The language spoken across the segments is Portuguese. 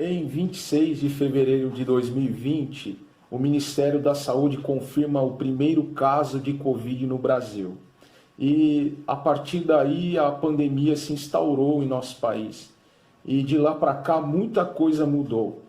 Em 26 de fevereiro de 2020, o Ministério da Saúde confirma o primeiro caso de Covid no Brasil. E a partir daí a pandemia se instaurou em nosso país. E de lá para cá muita coisa mudou.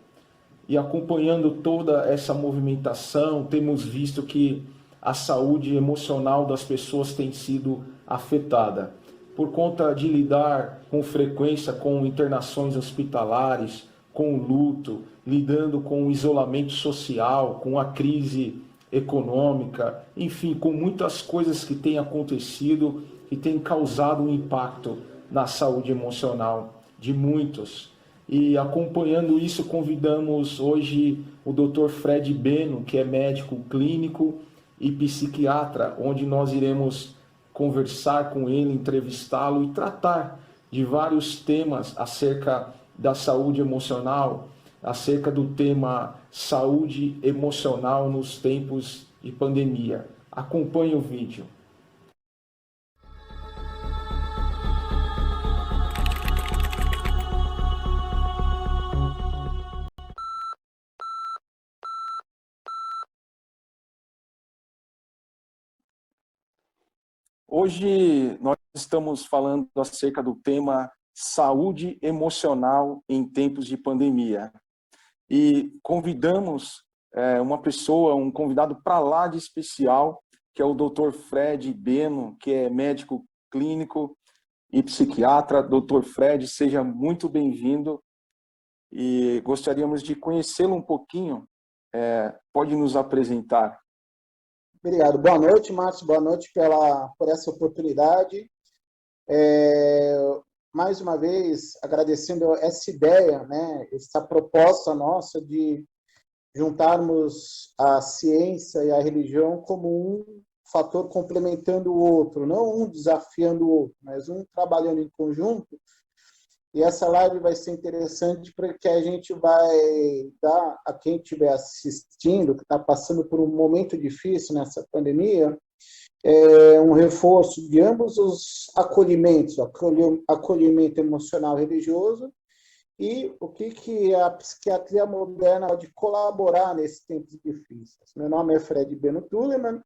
E acompanhando toda essa movimentação, temos visto que a saúde emocional das pessoas tem sido afetada por conta de lidar com frequência com internações hospitalares, com o luto, lidando com o isolamento social, com a crise econômica, enfim, com muitas coisas que têm acontecido e têm causado um impacto na saúde emocional de muitos. E acompanhando isso, convidamos hoje o Dr. Fred Beno, que é médico clínico e psiquiatra, onde nós iremos conversar com ele, entrevistá-lo e tratar de vários temas acerca da saúde emocional, acerca do tema saúde emocional nos tempos de pandemia. Acompanhe o vídeo. Hoje nós estamos falando acerca do tema saúde emocional em tempos de pandemia. E convidamos uma pessoa, um convidado para lá de especial, que é o Dr. Fred Beno, que é médico clínico e psiquiatra. Dr. Fred, seja muito bem-vindo e gostaríamos de conhecê-lo um pouquinho. Pode nos apresentar? Obrigado. Boa noite, Márcio. Boa noite por essa oportunidade. Mais uma vez, agradecendo essa ideia, né, essa proposta nossa de juntarmos a ciência e a religião como um fator complementando o outro, não um desafiando o outro, mas um trabalhando em conjunto. E essa live vai ser interessante porque a gente vai dar a quem estiver assistindo, que está passando por um momento difícil nessa pandemia, um reforço de ambos os acolhimentos, acolhimento emocional e religioso, e o que a psiquiatria moderna pode colaborar nesses tempos difíceis. Meu nome é Fred Beno Tuleman,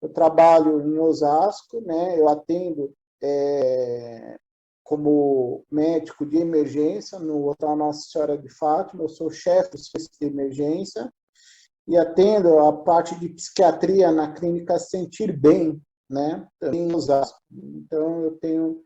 eu trabalho em Osasco, né? Eu atendo como médico de emergência no Hospital Nossa Senhora de Fátima, eu sou chefe do serviço de emergência e atendo a parte de psiquiatria na clínica Sentir Bem, né, também em Osasco. Então, eu tenho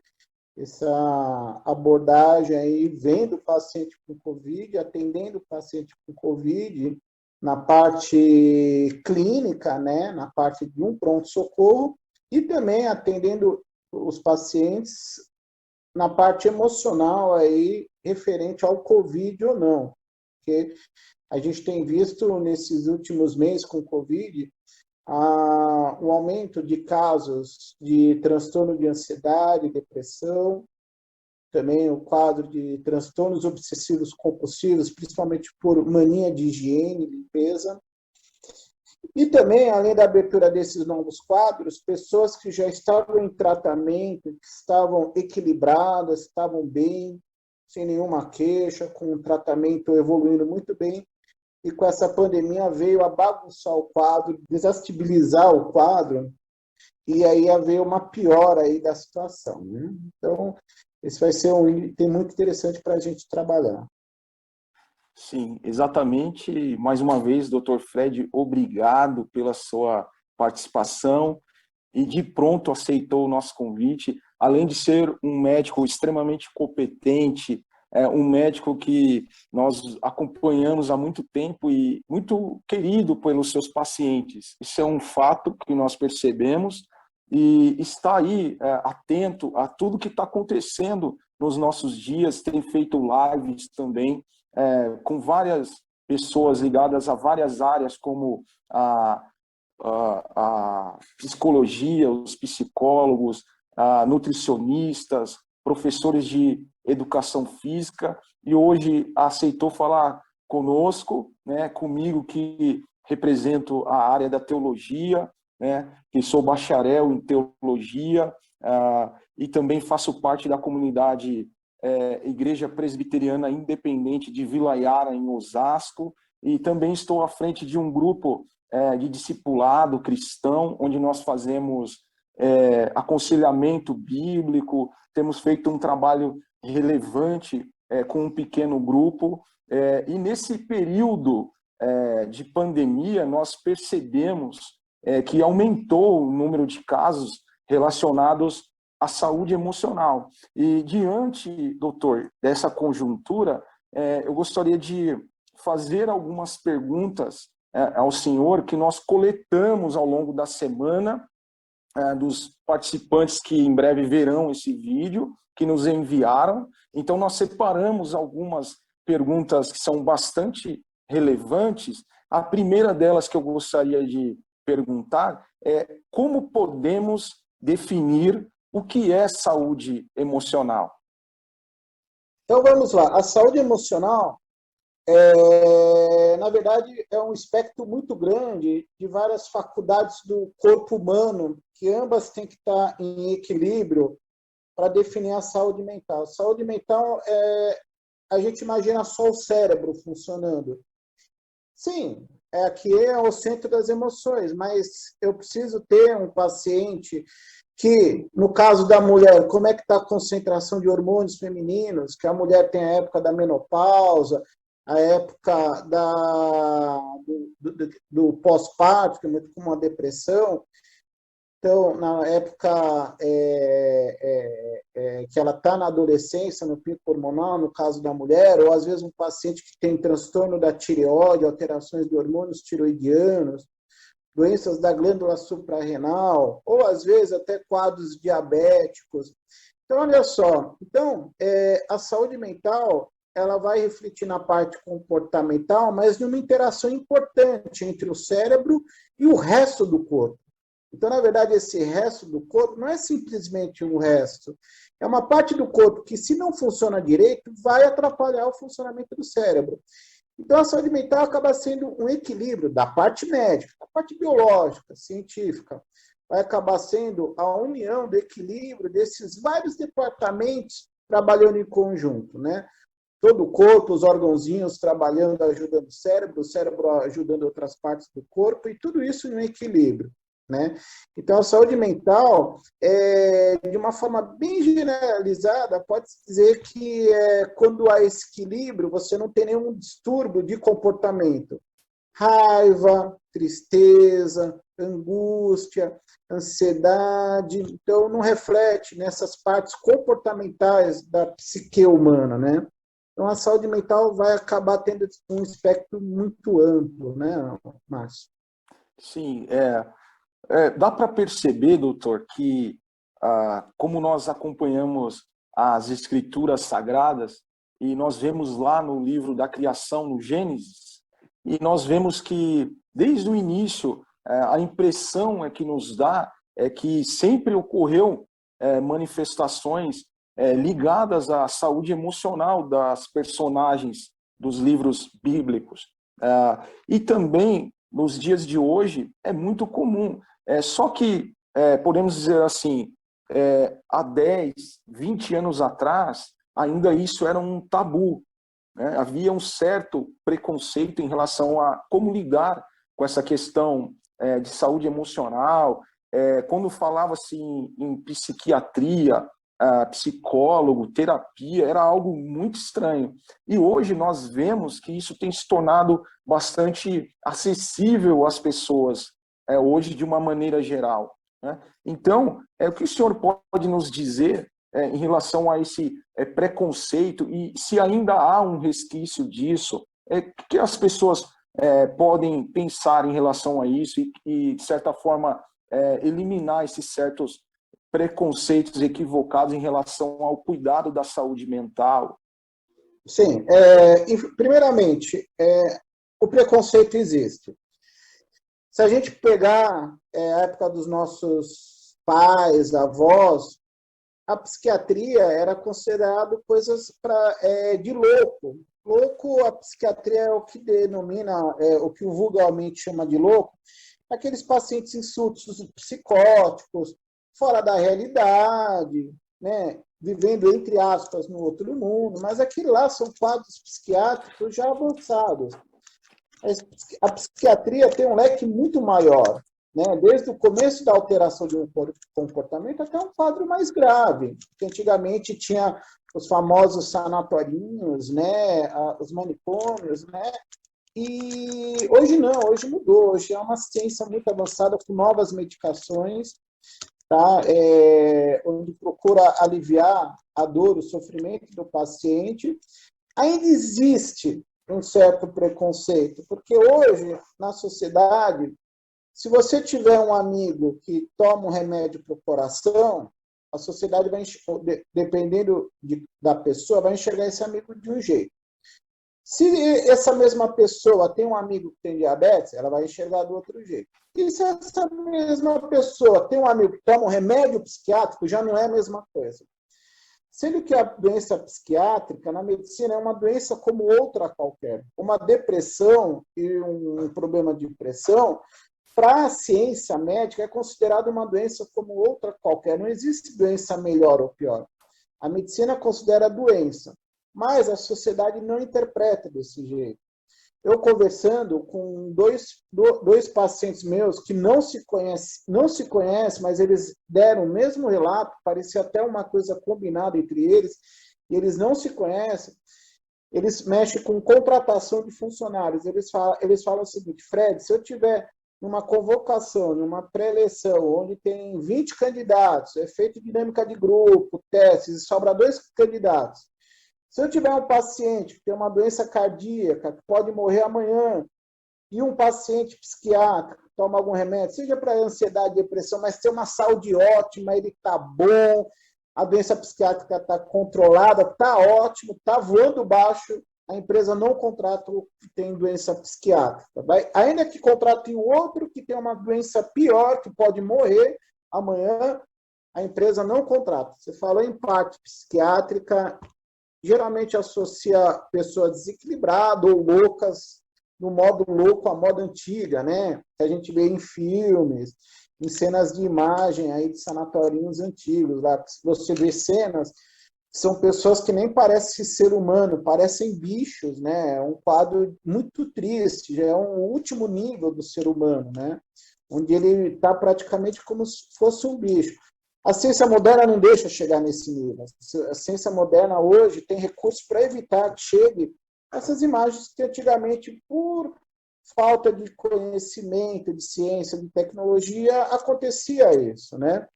essa abordagem aí, vendo o paciente com Covid, atendendo o paciente com Covid na parte clínica, né, na parte de um pronto-socorro, e também atendendo os pacientes na parte emocional aí, referente ao Covid ou não. Porque a gente tem visto nesses últimos meses com o Covid um aumento de casos de transtorno de ansiedade, depressão, também o quadro de transtornos obsessivos compulsivos, principalmente por mania de higiene, limpeza. E também, além da abertura desses novos quadros, pessoas que já estavam em tratamento, que estavam equilibradas, estavam bem, sem nenhuma queixa, com o tratamento evoluindo muito bem, e com essa pandemia veio a bagunçar o quadro, desestabilizar o quadro, e aí haver uma piora aí da situação, né? Então, esse vai ser um item muito interessante para a gente trabalhar. Sim, exatamente. Mais uma vez, Dr. Fred, obrigado pela sua participação e de pronto aceitou o nosso convite. Além de ser um médico extremamente competente, um médico que nós acompanhamos há muito tempo e muito querido pelos seus pacientes. Isso é um fato que nós percebemos e está aí atento a tudo que está acontecendo nos nossos dias, tem feito lives também, com várias pessoas ligadas a várias áreas, como a psicologia, os psicólogos, nutricionistas, professores de educação física, e hoje aceitou falar conosco, né, comigo que represento a área da teologia, né, que sou bacharel em teologia, e também faço parte da comunidade Igreja Presbiteriana Independente de Vila Yara, em Osasco, e também estou à frente de um grupo de discipulado cristão, onde nós fazemos aconselhamento bíblico, temos feito um trabalho relevante com um pequeno grupo, e nesse período de pandemia, nós percebemos que aumentou o número de casos relacionados à saúde emocional. E diante, doutor, dessa conjuntura, eu gostaria de fazer algumas perguntas ao senhor que nós coletamos ao longo da semana dos participantes que em breve verão esse vídeo, que nos enviaram. Então, nós separamos algumas perguntas que são bastante relevantes. A primeira delas que eu gostaria de perguntar é como podemos definir o que é saúde emocional? Então, vamos lá. A saúde emocional, na verdade, é um espectro muito grande de várias faculdades do corpo humano, que ambas têm que estar em equilíbrio para definir a saúde mental. Saúde mental a gente imagina só o cérebro funcionando. Sim, aqui é o centro das emoções, mas eu preciso ter um paciente que, no caso da mulher, como é que está a concentração de hormônios femininos, que a mulher tem a época da menopausa, a época do pós-parto, que é muito comum a depressão. Então, na época que ela está na adolescência, no pico hormonal, no caso da mulher, ou às vezes um paciente que tem transtorno da tireoide, alterações de hormônios tiroidianos, doenças da glândula suprarrenal, ou às vezes até quadros diabéticos. Então, olha só, a saúde mental ela vai refletir na parte comportamental, mas numa interação importante entre o cérebro e o resto do corpo. Então, na verdade, esse resto do corpo não é simplesmente um resto. É uma parte do corpo que, se não funciona direito, vai atrapalhar o funcionamento do cérebro. Então, a saúde mental acaba sendo um equilíbrio da parte médica, da parte biológica, científica. Vai acabar sendo a união do equilíbrio desses vários departamentos trabalhando em conjunto, né? Todo o corpo, os órgãozinhos trabalhando, ajudando o cérebro ajudando outras partes do corpo, e tudo isso em um equilíbrio, né? Então, a saúde mental, de uma forma bem generalizada, pode-se dizer que quando há esse equilíbrio, você não tem nenhum distúrbio de comportamento. Raiva, tristeza, angústia, ansiedade. Então, não reflete nessas partes comportamentais da psique humana, né? Então, a saúde mental vai acabar tendo um espectro muito amplo, né, Márcio? Sim, dá para perceber, doutor, que como nós acompanhamos as escrituras sagradas, e nós vemos lá no livro da criação, no Gênesis, e nós vemos que, desde o início, a impressão que nos dá é que sempre ocorreu manifestações ligadas à saúde emocional das personagens dos livros bíblicos. E também, nos dias de hoje, é muito comum. Só que, podemos dizer assim, há 10, 20 anos atrás, ainda isso era um tabu, né? Havia um certo preconceito em relação a como lidar com essa questão de saúde emocional. Quando falava-se em psiquiatria, psicólogo, terapia, era algo muito estranho. E hoje nós vemos que isso tem se tornado bastante acessível às pessoas, hoje de uma maneira geral, né? Então, o que o senhor pode nos dizer em relação a esse preconceito, e se ainda há um resquício disso, o que as pessoas podem pensar em relação a isso e de certa forma, eliminar esses certos preconceitos equivocados em relação ao cuidado da saúde mental? Sim, primeiramente, o preconceito existe. Se a gente pegar a época dos nossos pais, avós, a psiquiatria era considerado coisas de louco. Louco, a psiquiatria é o que denomina, o que vulgarmente chama de louco, aqueles pacientes em surtos psicóticos, fora da realidade, né, vivendo, entre aspas, no outro mundo, mas aquilo lá são quadros psiquiátricos já avançados. A psiquiatria tem um leque muito maior, né? Desde o começo da alteração de um comportamento até um quadro mais grave, que antigamente tinha os famosos sanatorinhos, né? Os manicômios, né? E hoje não, hoje mudou, hoje é uma ciência muito avançada com novas medicações, tá? Onde procura aliviar a dor, o sofrimento do paciente. Ainda existe um certo preconceito, porque hoje, na sociedade, se você tiver um amigo que toma um remédio para o coração, a sociedade vai, dependendo da pessoa, vai enxergar esse amigo de um jeito. Se essa mesma pessoa tem um amigo que tem diabetes, ela vai enxergar do outro jeito. E se essa mesma pessoa tem um amigo que toma um remédio psiquiátrico, já não é a mesma coisa. Sendo que a doença psiquiátrica, na medicina, é uma doença como outra qualquer. Uma depressão e um problema de depressão, para a ciência médica, é considerada uma doença como outra qualquer. Não existe doença melhor ou pior. A medicina considera doença, mas a sociedade não interpreta desse jeito. Eu conversando com dois pacientes meus que não se conhecem, mas eles deram o mesmo relato, parecia até uma coisa combinada entre eles, e eles não se conhecem, eles mexem com contratação de funcionários. Eles falam o seguinte: Fred, se eu tiver numa convocação, numa pré-eleição, onde tem 20 candidatos, é feito dinâmica de grupo, testes, e sobra 2 candidatos. Se eu tiver um paciente que tem uma doença cardíaca, que pode morrer amanhã, e um paciente psiquiátrico que toma algum remédio, seja para ansiedade, depressão, mas tem uma saúde ótima, ele está bom, a doença psiquiátrica está controlada, está ótimo, está voando baixo, a empresa não contrata o que tem doença psiquiátrica. Ainda que contrate o outro que tem uma doença pior, que pode morrer amanhã, a empresa não contrata. Você falou em parte psiquiátrica, geralmente associa pessoas desequilibradas ou loucas, no modo louco, a moda antiga, né? Que a gente vê em filmes, em cenas de imagem aí de sanatorinhos antigos. Lá, você vê cenas, são pessoas que nem parecem ser humano, parecem bichos, né? É um quadro muito triste, já é um último nível do ser humano, né? Onde ele está praticamente como se fosse um bicho. A ciência moderna não deixa chegar nesse nível. A ciência moderna hoje tem recursos para evitar que chegue essas imagens que antigamente, por falta de conhecimento, de ciência, de tecnologia, acontecia isso, né?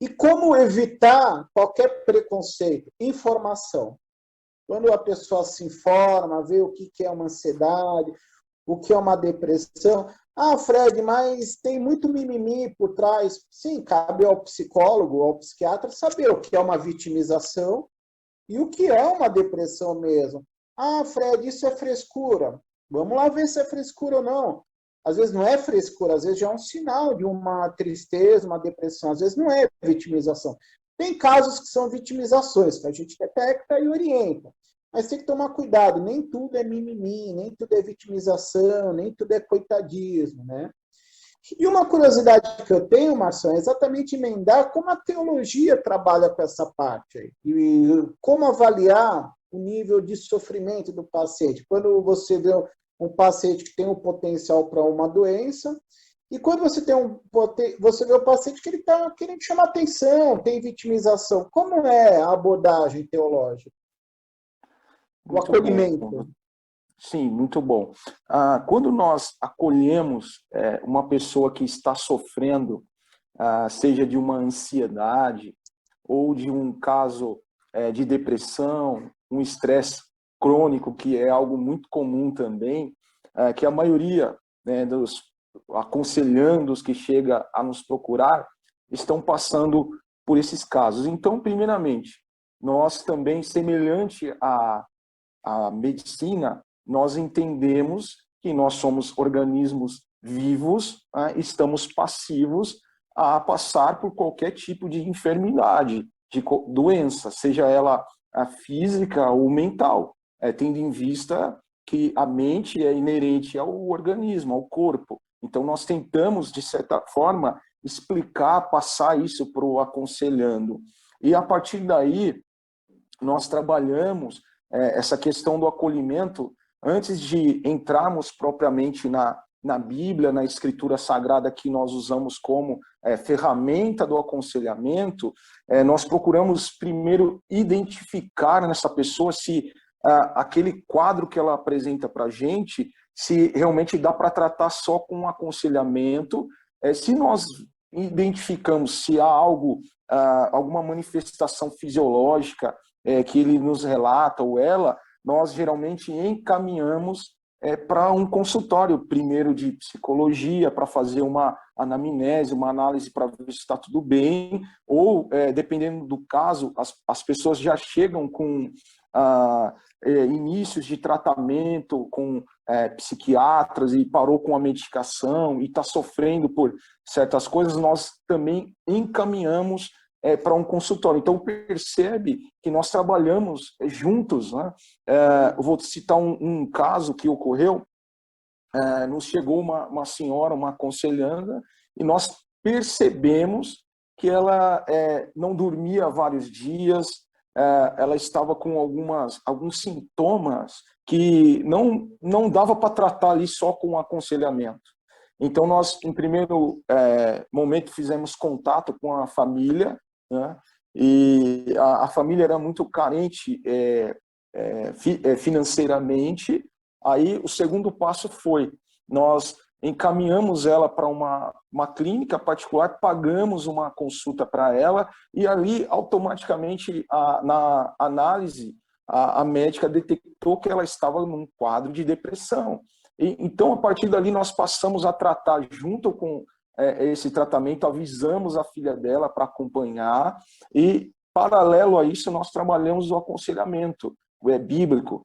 E como evitar qualquer preconceito? Informação. Quando a pessoa se informa, vê o que é uma ansiedade, o que é uma depressão. Ah, Fred, mas tem muito mimimi por trás. Sim, cabe ao psicólogo, ao psiquiatra, saber o que é uma vitimização e o que é uma depressão mesmo. Ah, Fred, isso é frescura. Vamos lá ver se é frescura ou não. Às vezes não é frescura, às vezes já é um sinal de uma tristeza, uma depressão. Às vezes não é vitimização. Tem casos que são vitimizações, que a gente detecta e orienta. Mas tem que tomar cuidado, nem tudo é mimimi, nem tudo é vitimização, nem tudo é coitadismo, né? E uma curiosidade que eu tenho, Marcelo, é exatamente emendar como a teologia trabalha com essa parte aí, e como avaliar o nível de sofrimento do paciente. Quando você vê um paciente que tem um potencial para uma doença, e quando você vê o paciente que ele está querendo chamar atenção, tem vitimização, como é a abordagem teológica? O acolhimento. Bom. Sim, muito bom. Quando nós acolhemos uma pessoa que está sofrendo, seja de uma ansiedade ou de um caso de depressão, um estresse crônico, que é algo muito comum também, que a maioria dos aconselhandos que chega a nos procurar estão passando por esses casos. Então, primeiramente, nós também, semelhante à medicina, nós entendemos que nós somos organismos vivos, estamos passivos a passar por qualquer tipo de enfermidade, de doença, seja ela física ou mental, tendo em vista que a mente é inerente ao organismo, ao corpo. Então, nós tentamos, de certa forma, explicar, passar isso para o aconselhando. E a partir daí, nós trabalhamos essa questão do acolhimento antes de entrarmos propriamente na Bíblia, na Escritura Sagrada que nós usamos como ferramenta do aconselhamento. Nós procuramos primeiro identificar nessa pessoa se aquele quadro que ela apresenta para a gente, se realmente dá para tratar só com um aconselhamento. Se nós identificamos se há alguma manifestação fisiológica que ele nos relata ou ela, nós geralmente encaminhamos para um consultório, primeiro de psicologia, para fazer uma anamnese, uma análise para ver se está tudo bem, ou, dependendo do caso, as pessoas já chegam com inícios de tratamento com psiquiatras e parou com a medicação e está sofrendo por certas coisas, nós também encaminhamos para um consultório. Então, percebe que nós trabalhamos juntos, né? Eu vou citar um caso que ocorreu. Nos chegou uma senhora, uma aconselhanda, e nós percebemos que ela não dormia há vários dias, ela estava com alguns sintomas que não dava para tratar ali só com aconselhamento. Então, nós, em primeiro momento, fizemos contato com a família, né? E a família era muito carente financeiramente. Aí o segundo passo foi, nós encaminhamos ela para uma clínica particular, pagamos uma consulta para ela e ali automaticamente na análise a médica detectou que ela estava num quadro de depressão. Então, a partir dali, nós passamos a tratar junto com esse tratamento, avisamos a filha dela para acompanhar e, paralelo a isso, nós trabalhamos o aconselhamento bíblico.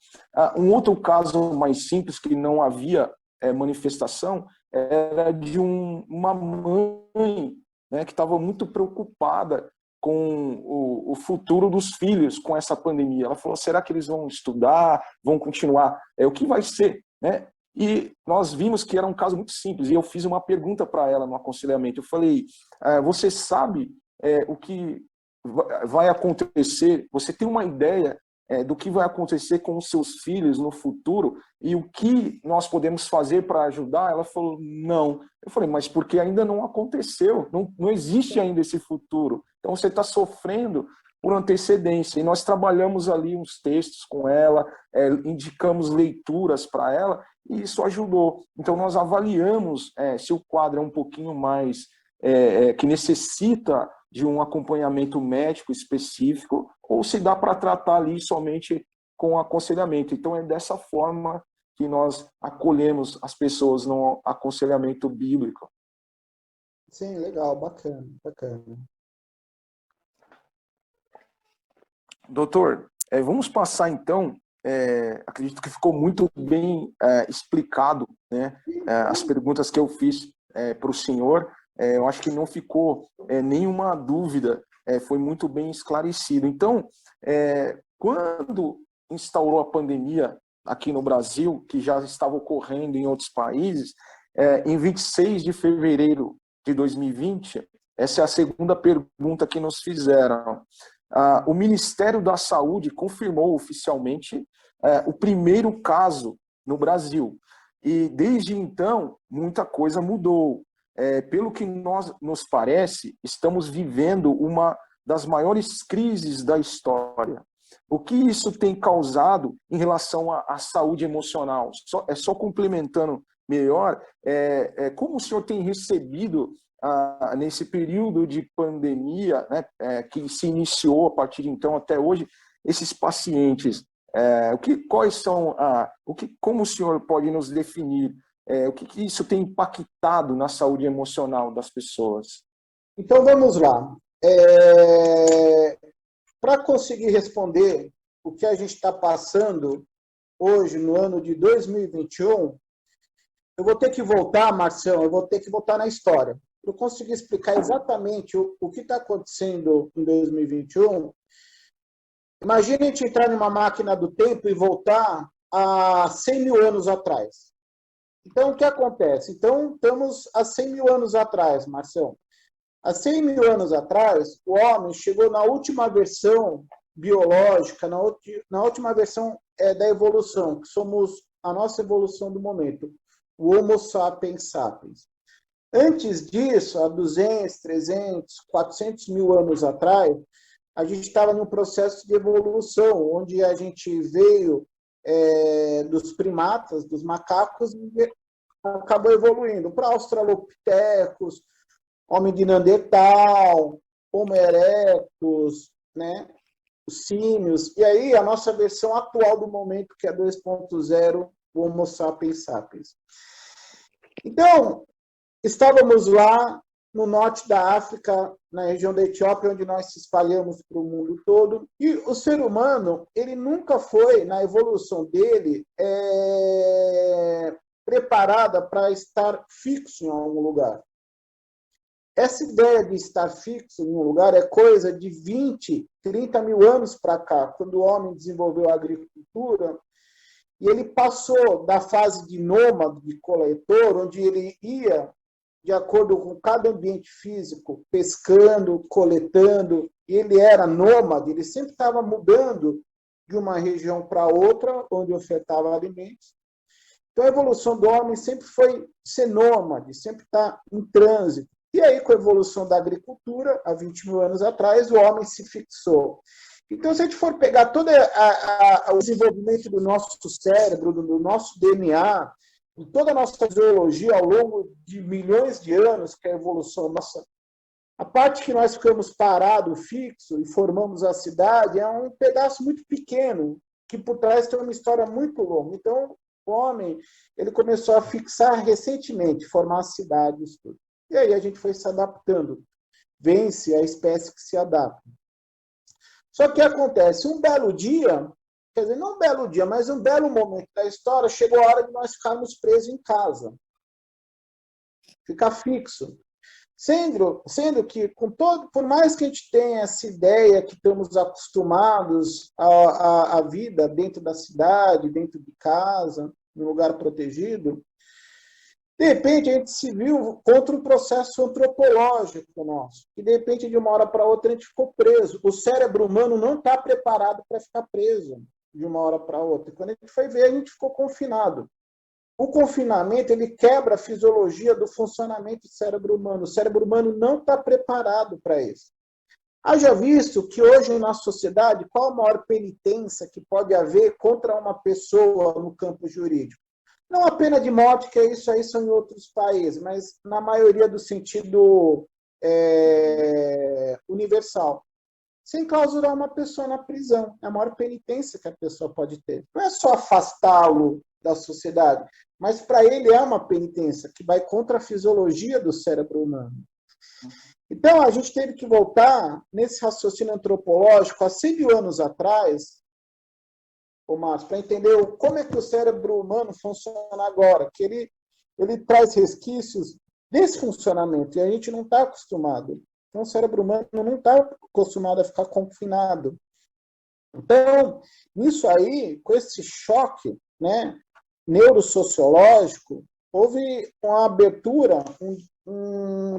Um outro caso mais simples, que não havia manifestação, era de uma mãe, né, que estava muito preocupada com o futuro dos filhos com essa pandemia. Ela falou, será que eles vão estudar, vão continuar? O que vai ser? Né? E nós vimos que era um caso muito simples, e eu fiz uma pergunta para ela no aconselhamento. Eu falei, você sabe o que vai acontecer? Você tem uma ideia do que vai acontecer com os seus filhos no futuro e o que nós podemos fazer para ajudar? Ela falou, não. Eu falei, mas porque ainda não aconteceu, não existe ainda esse futuro. Então você está sofrendo por antecedência. E nós trabalhamos ali uns textos com ela, indicamos leituras para ela, e isso ajudou. Então nós avaliamos se o quadro é um pouquinho mais que necessita de um acompanhamento médico específico, ou se dá para tratar ali somente com aconselhamento. Então é dessa forma que nós acolhemos as pessoas no aconselhamento bíblico. Sim, legal, bacana, bacana. Doutor, vamos passar então, acredito que ficou muito bem explicado, né, as perguntas que eu fiz para o senhor. Eu acho que não ficou nenhuma dúvida, foi muito bem esclarecido. Então, quando instaurou a pandemia aqui no Brasil, que já estava ocorrendo em outros países, em 26 de fevereiro de 2020, essa é a segunda pergunta que nos fizeram. O Ministério da Saúde confirmou oficialmente o primeiro caso no Brasil. E desde então, muita coisa mudou. Pelo que nos parece, estamos vivendo uma das maiores crises da história. O que isso tem causado em relação à saúde emocional? Só complementando melhor, como o senhor tem recebido nesse período de pandemia, né, que se iniciou a partir de então até hoje, esses pacientes? Quais são como o senhor pode nos definir o que isso tem impactado na saúde emocional das pessoas? Então vamos lá. Para conseguir responder o que a gente está passando hoje no ano de 2021, eu vou ter que voltar, Marcião, eu vou ter que voltar na história. Para eu conseguir explicar exatamente o que está acontecendo em 2021, imagine a gente entrar numa máquina do tempo e voltar a 100 mil anos atrás. Então, o que acontece? Então, estamos há 100 mil anos atrás, Marcião. Há 100 mil anos atrás, o homem chegou na última versão biológica, na última versão da evolução, que somos a nossa evolução do momento, o Homo sapiens sapiens. Antes disso, há 200, 300, 400 mil anos atrás, a gente estava num processo de evolução, onde a gente veio dos primatas, dos macacos, e acabou evoluindo para Australopithecus, Homem de Neandertal, Homo erectus, né? Os símios, e aí a nossa versão atual do momento, que é 2.0, o Homo sapiens sapiens. Então, estávamos lá no norte da África, na região da Etiópia, onde nós se espalhamos para o mundo todo, e o ser humano, ele nunca foi, na evolução dele, preparada para estar fixo em algum lugar. Essa ideia de estar fixo em um lugar é coisa de 20, 30 mil anos para cá, quando o homem desenvolveu a agricultura, e ele passou da fase de nômade, de coletor, onde ele ia, de acordo com cada ambiente físico, pescando, coletando, e ele era nômade, ele sempre estava mudando de uma região para outra, onde ofertava alimentos. Então, a evolução do homem sempre foi ser nômade, sempre estar em trânsito. E aí, com a evolução da agricultura, há 20 mil anos atrás, o homem se fixou. Então, se a gente for pegar todo o desenvolvimento do nosso cérebro, do nosso DNA, de toda a nossa fisiologia ao longo de milhões de anos, que é a evolução nossa, a parte que nós ficamos parados, fixo, e formamos a cidade, é um pedaço muito pequeno, que por trás tem uma história muito longa. Então, o homem ele começou a fixar recentemente, formar cidades, tudo. E aí a gente foi se adaptando. Vence a espécie que se adapta. Só que acontece, um belo dia, quer dizer, não um belo dia, mas um belo momento da história, chegou a hora de nós ficarmos presos em casa. Ficar fixo. Sendo que, por mais que a gente tenha essa ideia que estamos acostumados à vida dentro da cidade, dentro de casa, num lugar protegido, de repente, a gente se viu contra um processo antropológico nosso, que de repente, de uma hora para outra, a gente ficou preso. O cérebro humano não está preparado para ficar preso de uma hora para outra. E quando a gente foi ver, a gente ficou confinado. O confinamento, ele quebra a fisiologia do funcionamento do cérebro humano. O cérebro humano não está preparado para isso. Haja visto que hoje na sociedade, qual a maior penitência que pode haver contra uma pessoa no campo jurídico? Não a pena de morte, que isso aí são em outros países, mas na maioria do sentido universal. Sem clausurar uma pessoa na prisão. É a maior penitência que a pessoa pode ter. Não é só afastá-lo da sociedade, mas para ele é uma penitência que vai contra a fisiologia do cérebro humano. Então, a gente teve que voltar nesse raciocínio antropológico há 100 mil anos atrás, Márcio, para entender como é que o cérebro humano funciona agora, que ele traz resquícios desse funcionamento, e a gente não está acostumado. Então, o cérebro humano não está acostumado a ficar confinado. Então, nisso aí, com esse choque, né, neurosociológico, houve uma abertura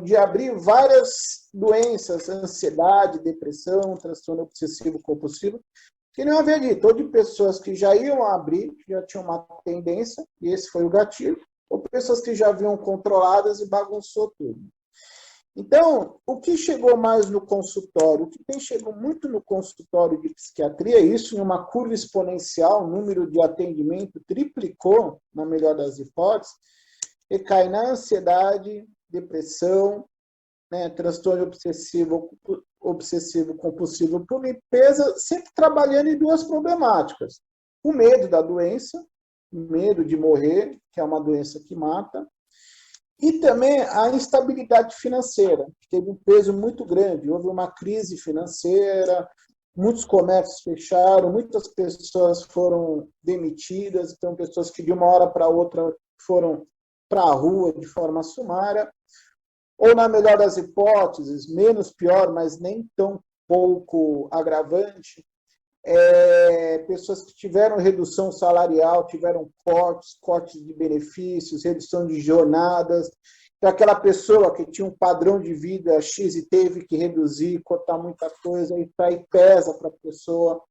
de abrir várias doenças, ansiedade, depressão, transtorno obsessivo compulsivo, que não havia dito, ou de pessoas que já iam abrir, que já tinham uma tendência, e esse foi o gatilho, ou pessoas que já haviam controladas e bagunçou tudo. Então, o que chegou mais no consultório, o que tem chegado muito no consultório de psiquiatria, isso em uma curva exponencial, o número de atendimento triplicou, na melhor das hipóteses, recai na ansiedade, depressão, né, transtorno obsessivo compulsivo por limpeza, sempre trabalhando em duas problemáticas. O medo da doença, o medo de morrer, que é uma doença que mata, e também a instabilidade financeira, que teve um peso muito grande. Houve uma crise financeira, muitos comércios fecharam, muitas pessoas foram demitidas, então pessoas que de uma hora para outra foram para a rua de forma sumária, ou, na melhor das hipóteses, menos pior, mas nem tão pouco agravante, pessoas que tiveram redução salarial, tiveram cortes de benefícios, redução de jornadas, Então, aquela pessoa que tinha um padrão de vida X e teve que reduzir, cortar muita coisa, e aí pesa para a pessoa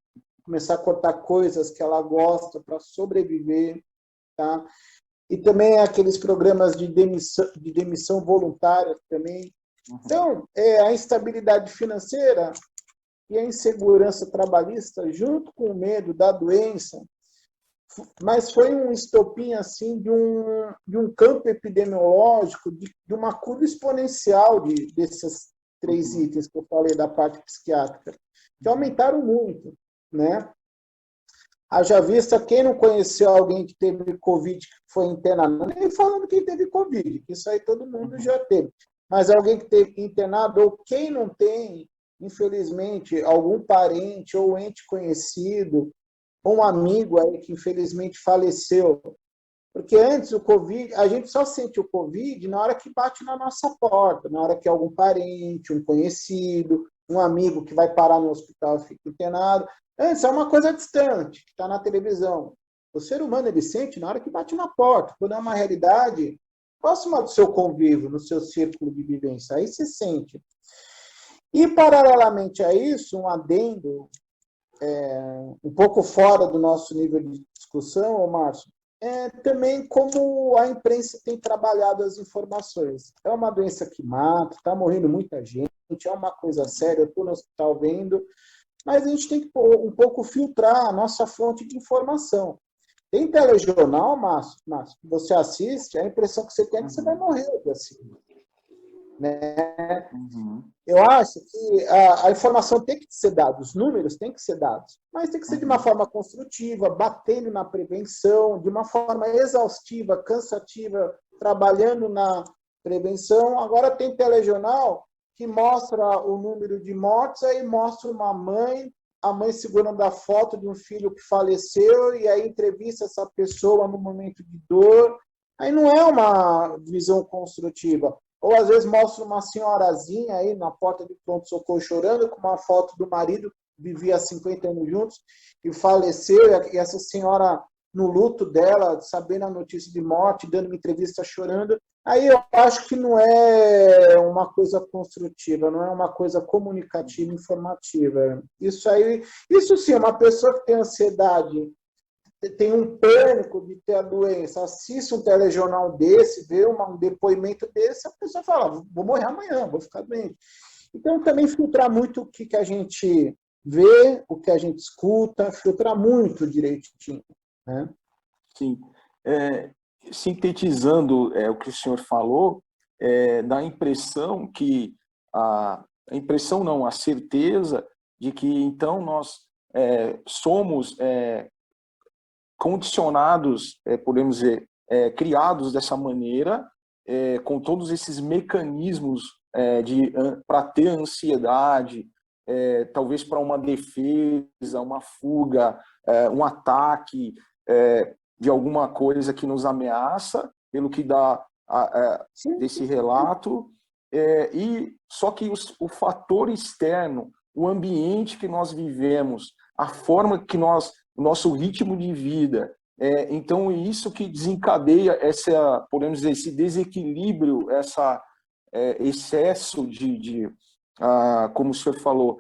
começar a cortar coisas que ela gosta para sobreviver, tá? E também aqueles programas de demissão voluntária também. Então, a instabilidade financeira e a insegurança trabalhista, junto com o medo da doença, mas foi um estopim assim de um campo epidemiológico, de uma curva exponencial desses três itens que eu falei da parte psiquiátrica, que aumentaram muito, né? Haja vista, quem não conheceu alguém que teve Covid, que foi internado, nem falando quem teve Covid, que isso aí todo mundo já teve, mas alguém que teve internado, ou quem não tem, infelizmente, algum parente ou ente conhecido, ou um amigo aí que infelizmente faleceu. Porque antes o Covid, a gente só sente o Covid na hora que bate na nossa porta, na hora que algum parente, um conhecido, um amigo que vai parar no hospital e fica internado. Antes é uma coisa distante, que está na televisão. O ser humano ele sente na hora que bate na porta, quando é uma realidade próxima do seu convívio, no seu círculo de vivência. Aí se sente. E, paralelamente a isso, um adendo um pouco fora do nosso nível de discussão, Márcio, também como a imprensa tem trabalhado as informações. É uma doença que mata, está morrendo muita gente, é uma coisa séria, eu estou no hospital vendo, mas a gente tem que um pouco filtrar a nossa fonte de informação. Tem telejornal, Márcio, que você assiste, a impressão que você tem é que você vai morrer assim. Né? Eu acho que a informação tem que ser dada, os números têm que ser dados, mas tem que ser de uma forma construtiva, batendo na prevenção, de uma forma exaustiva, cansativa, trabalhando na prevenção. Agora tem telejornal que mostra o número de mortes, aí mostra uma mãe, a mãe segurando a foto de um filho que faleceu, e aí entrevista essa pessoa no momento de dor. Aí não é uma visão construtiva. Ou às vezes mostra uma senhorazinha aí na porta de pronto-socorro chorando, com uma foto do marido que vivia há 50 anos juntos e faleceu, e essa senhora no luto dela, sabendo a notícia de morte, dando uma entrevista chorando. Aí eu acho que não é uma coisa construtiva, não é uma coisa comunicativa, informativa. Isso sim, uma pessoa que tem ansiedade, tem um pânico de ter a doença, assiste um telejornal desse, vê um depoimento desse, a pessoa fala, vou morrer amanhã, vou ficar doente. Então, também filtrar muito o que a gente vê, o que a gente escuta, filtrar muito direitinho. Né? Sim. Sintetizando o que o senhor falou, dá a impressão que, a impressão não, a certeza de que, então, nós somos condicionados, podemos dizer, criados dessa maneira, com todos esses mecanismos para ter ansiedade, talvez para uma defesa, uma fuga, um ataque de alguma coisa que nos ameaça, pelo que dá desse relato, e só que o fator externo, o ambiente que nós vivemos, a forma que o nosso ritmo de vida, então isso que desencadeia podemos dizer, esse desequilíbrio, excesso como o senhor falou,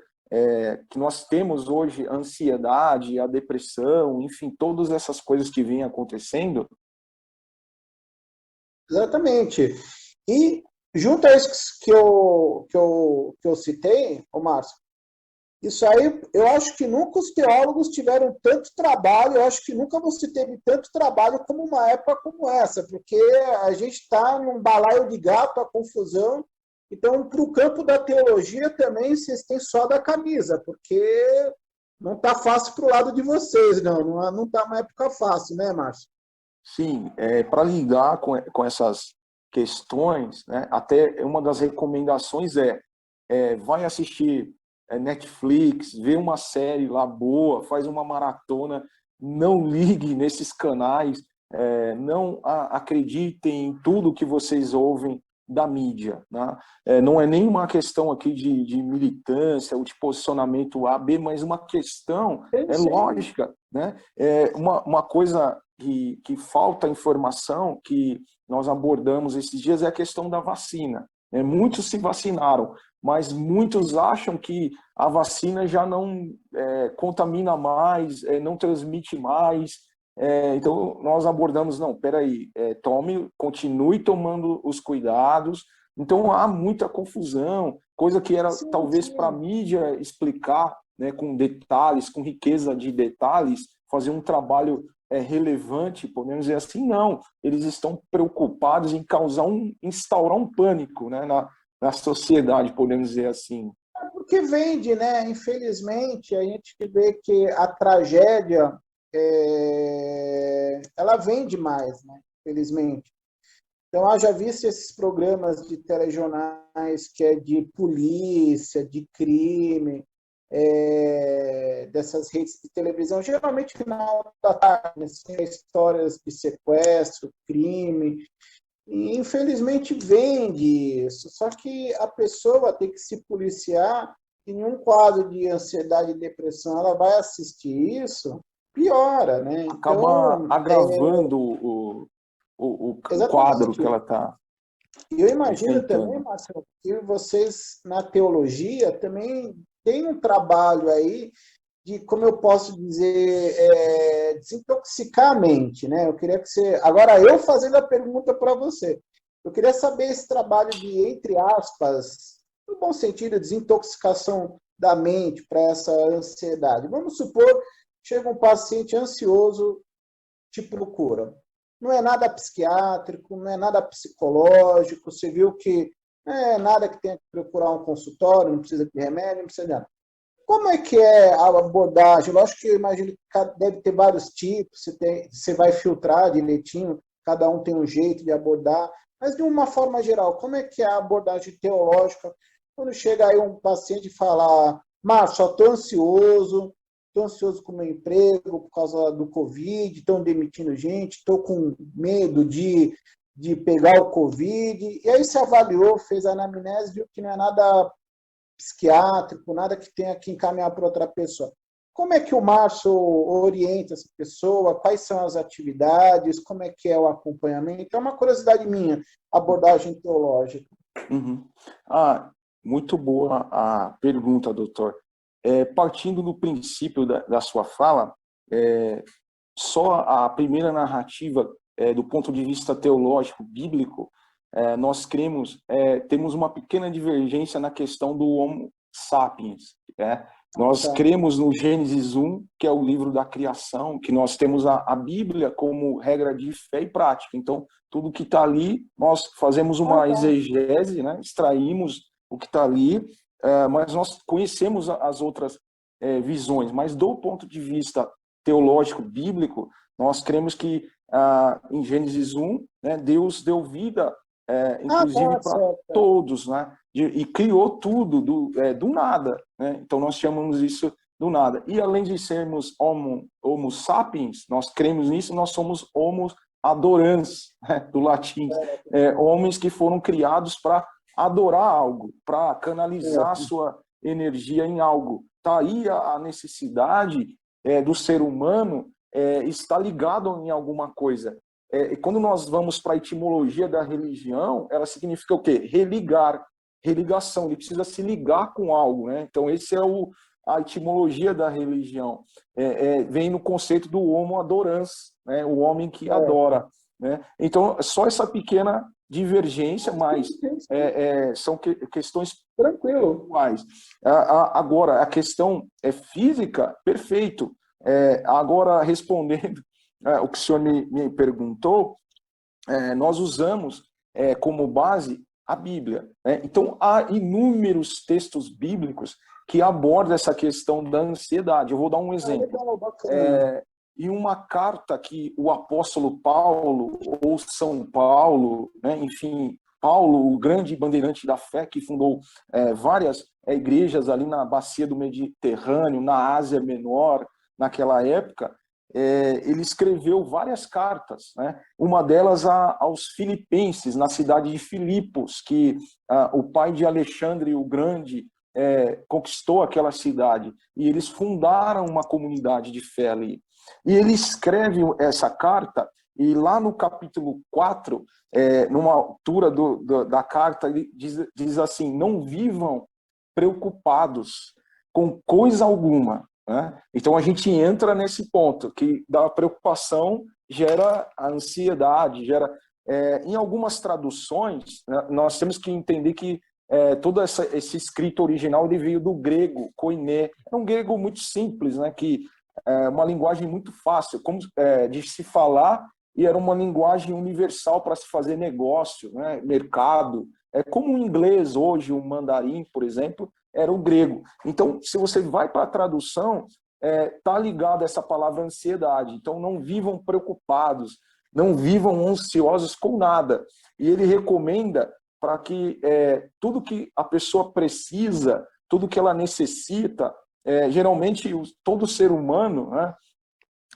que nós temos hoje a ansiedade, a depressão, enfim, todas essas coisas que vêm acontecendo. Exatamente. E junto a isso que eu citei, Márcio, isso aí, eu acho que nunca os teólogos tiveram tanto trabalho, eu acho que nunca você teve tanto trabalho como uma época como essa, porque a gente está num balaio de gato, a confusão. Então, para o campo da teologia também, vocês têm só da camisa, porque não está fácil para o lado de vocês, não está uma época fácil, né, Márcio? Sim, para lidar com essas questões, né, até uma das recomendações vai assistir Netflix, vê uma série lá boa, faz uma maratona, não ligue nesses canais, não acreditem em tudo que vocês ouvem da mídia. Né? Não é nenhuma questão aqui de militância ou de posicionamento A, B, mas uma questão lógica. Né? Uma coisa que falta informação, que nós abordamos esses dias, é a questão da vacina. Muitos se vacinaram, mas muitos acham que a vacina já não contamina mais, não transmite mais. Então, nós abordamos, não, peraí, continue tomando os cuidados. Então, há muita confusão, coisa que era Sim, talvez para a sim. mídia explicar, né, com detalhes, com riqueza de detalhes, fazer um trabalho relevante, podemos dizer assim, não. Eles estão preocupados em instaurar um pânico, né, na sociedade, podemos dizer assim. Porque vende, né? Infelizmente, a gente vê que a tragédia ela vende mais, né? Infelizmente. Então, haja visto esses programas de telejornais que é de polícia, de crime, dessas redes de televisão, geralmente no final da tarde, assim, histórias de sequestro, crime, e infelizmente vende isso. Só que a pessoa tem que se policiar, e em um quadro de ansiedade e depressão ela vai assistir isso, piora, né? Acaba Então, agravando o quadro que exatamente. ela está Eu imagino também, enfrentando. Marcelo, que vocês na teologia também têm um trabalho aí de, como eu posso dizer, desintoxicar a mente, né? Eu queria que você. Agora, eu fazendo a pergunta para você. Eu queria saber esse trabalho de, entre aspas, no bom sentido, desintoxicação da mente para essa ansiedade. Vamos supor, chega um paciente ansioso, te procura. Não é nada psiquiátrico, não é nada psicológico, você viu que não é nada que tenha que procurar um consultório, não precisa de remédio, não precisa de nada. Como é que é a abordagem? Lógico que eu imagino que deve ter vários tipos, você vai filtrar direitinho, cada um tem um jeito de abordar, mas de uma forma geral, como é que é a abordagem teológica quando chega aí um paciente e fala, Márcio, só estou ansioso com o meu emprego por causa do Covid, estão demitindo gente, estou com medo de pegar o Covid, e aí você avaliou, fez a anamnese, viu que não é nada psiquiátrico, nada que tenha que encaminhar para outra pessoa. Como é que o Márcio orienta essa pessoa? Quais são as atividades? Como é que é o acompanhamento? É uma curiosidade minha, abordagem teológica. Uhum. Muito boa a pergunta, doutor. Partindo do princípio da sua fala, só a primeira narrativa, do ponto de vista teológico, bíblico, nós temos uma pequena divergência na questão do Homo sapiens. Nós Tá. cremos no Gênesis 1, que é o livro da criação, que nós temos a Bíblia como regra de fé e prática. Então, tudo que está ali, nós fazemos uma Tá. exegese, né? Extraímos o que está ali, mas nós conhecemos as outras visões. Mas do ponto de vista teológico, bíblico, nós cremos que em Gênesis 1, né, Deus deu vida, inclusive Tá, para certo. todos, né? E criou tudo do nada, né? Então nós chamamos isso do nada. E além de sermos homo sapiens, nós cremos nisso, nós somos homo adorans, né? Do latim, homens que foram criados para adorar algo, para canalizar a Certo. sua energia em algo. Tá aí a necessidade do ser humano está ligado em alguma coisa. E quando nós vamos para a etimologia da religião, ela significa o quê? Religar, religação. Ele precisa se ligar com algo, né? Então esse é a etimologia da religião. Vem no conceito do homo adorans, né? O homem que Certo. adora, né? Então só essa pequena divergência, mas Sim, sim. são questões Tranquilo. pontuais. Agora, a questão física, perfeito. Agora, respondendo o que o senhor me perguntou, nós usamos como base a Bíblia, né? Então, há inúmeros textos bíblicos que abordam essa questão da ansiedade. Eu vou dar um exemplo. Legal, bacana. Em uma carta que o apóstolo Paulo, ou São Paulo, né, enfim, Paulo, o grande bandeirante da fé, que fundou várias igrejas ali na bacia do Mediterrâneo, na Ásia Menor, naquela época, ele escreveu várias cartas, né? Uma delas aos filipenses, na cidade de Filipos, que o pai de Alexandre o Grande conquistou aquela cidade, e eles fundaram uma comunidade de fé ali. E ele escreve essa carta, e lá no capítulo 4, numa altura da carta, ele diz assim: não vivam preocupados com coisa alguma, né? Então a gente entra nesse ponto, que da preocupação gera a ansiedade, gera... em algumas traduções, né, nós temos que entender que todo esse escrito original ele veio do grego, koiné. É um grego muito simples, né, que é uma linguagem muito fácil de se falar, e era uma linguagem universal para se fazer negócio, né, mercado. É como o inglês hoje, o mandarim, por exemplo, era o grego. Então, se você vai para a tradução, está ligado a essa palavra ansiedade. Então, não vivam preocupados, não vivam ansiosos com nada. E ele recomenda para que tudo que a pessoa precisa, tudo que ela necessita, geralmente todo ser humano, né,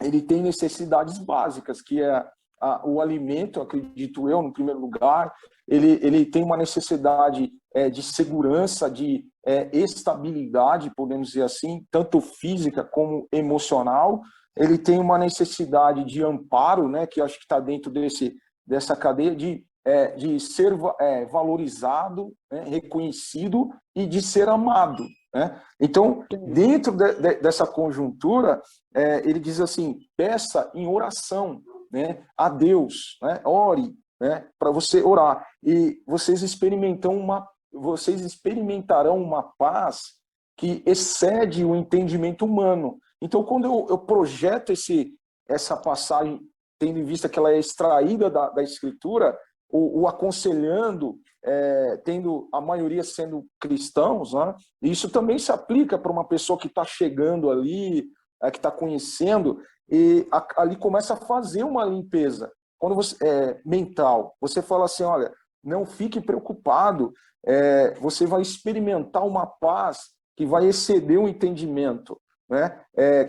ele tem necessidades básicas, que é o alimento, acredito eu, no primeiro lugar. Ele tem uma necessidade de segurança, de estabilidade, podemos dizer assim, tanto física como emocional. Ele tem uma necessidade de amparo, né, que acho que está dentro dessa cadeia, de ser valorizado, né, reconhecido e de ser amado, né? Então, dentro dessa conjuntura, ele diz assim: peça em oração, né, a Deus, né, ore, né, para você orar, e vocês experimentarão uma paz que excede o entendimento humano. Então, quando eu projeto essa passagem, tendo em vista que ela é extraída da Escritura, o aconselhando, tendo a maioria sendo cristãos, né? E isso também se aplica para uma pessoa que está chegando ali, que está conhecendo, e ali começa a fazer uma limpeza. Quando mental, você fala assim: olha, não fique preocupado, você vai experimentar uma paz que vai exceder o entendimento, né?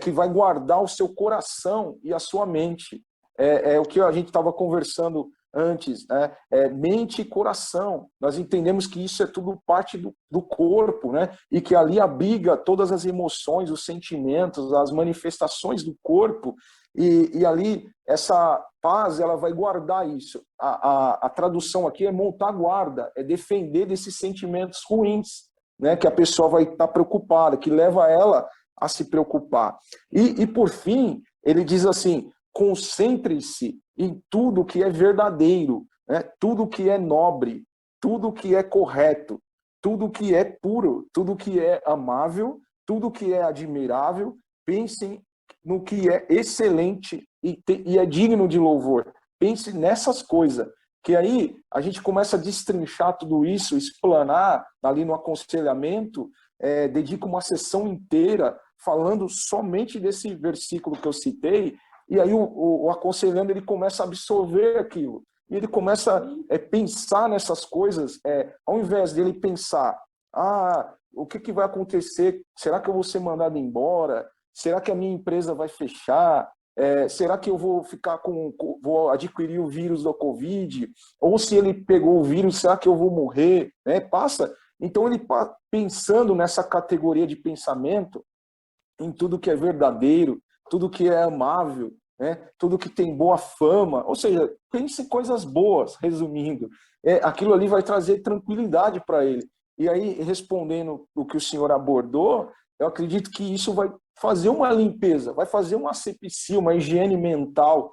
Que vai guardar o seu coração e a sua mente. É o que a gente estava conversando antes, né? Mente e coração. Nós entendemos que isso é tudo parte do corpo, né? E que ali abriga todas as emoções, os sentimentos, as manifestações do corpo, e ali essa paz ela vai guardar isso. A tradução aqui é montar guarda, é defender desses sentimentos ruins, né? Que a pessoa vai estar preocupada, que leva ela a se preocupar. E por fim, ele diz assim: concentre-se em tudo que é verdadeiro, né? Tudo que é nobre, tudo que é correto, tudo que é puro, tudo que é amável, tudo que é admirável. Pensem no que é excelente e é digno de louvor. Pense nessas coisas, que aí a gente começa a destrinchar tudo isso, explanar ali no aconselhamento, dedica uma sessão inteira falando somente desse versículo que eu citei. E aí o aconselhando, ele começa a absorver aquilo. E ele começa a pensar nessas coisas, ao invés dele pensar: o que vai acontecer? Será que eu vou ser mandado embora? Será que a minha empresa vai fechar? Será que eu vou adquirir o vírus da Covid? Ou se ele pegou o vírus, será que eu vou morrer? Passa. Então ele pensando nessa categoria de pensamento, em tudo que é verdadeiro, tudo que é amável, né? Tudo que tem boa fama, ou seja, pense em coisas boas, resumindo. Aquilo ali vai trazer tranquilidade para ele. E aí, respondendo o que o senhor abordou, eu acredito que isso vai fazer uma limpeza, vai fazer uma asepsia, uma higiene mental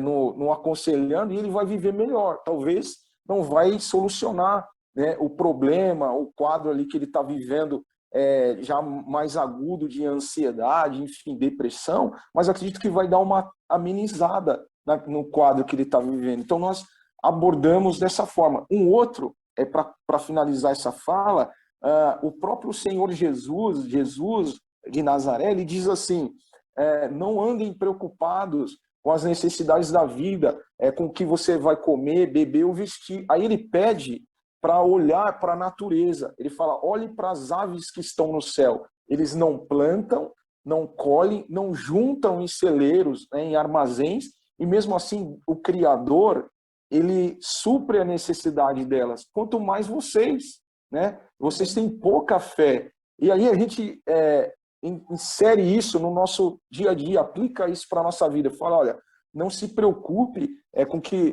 no aconselhando, e ele vai viver melhor. Talvez não vai solucionar, né, o problema, o quadro ali que ele está vivendo, já mais agudo, de ansiedade, enfim, depressão, mas acredito que vai dar uma amenizada no quadro que ele está vivendo. Então, nós abordamos dessa forma. Um outro, para finalizar essa fala, o próprio Senhor Jesus de Nazaré, ele diz assim: não andem preocupados com as necessidades da vida, com o que você vai comer, beber ou vestir. Aí ele pede para olhar para a natureza. Ele fala: olhe para as aves que estão no céu. Eles não plantam, não colhem, não juntam em celeiros, né, em armazéns, e mesmo assim o Criador, ele supre a necessidade delas. Quanto mais vocês, né? Vocês têm pouca fé. E aí a gente insere isso no nosso dia a dia, aplica isso para a nossa vida. Fala, olha, não se preocupe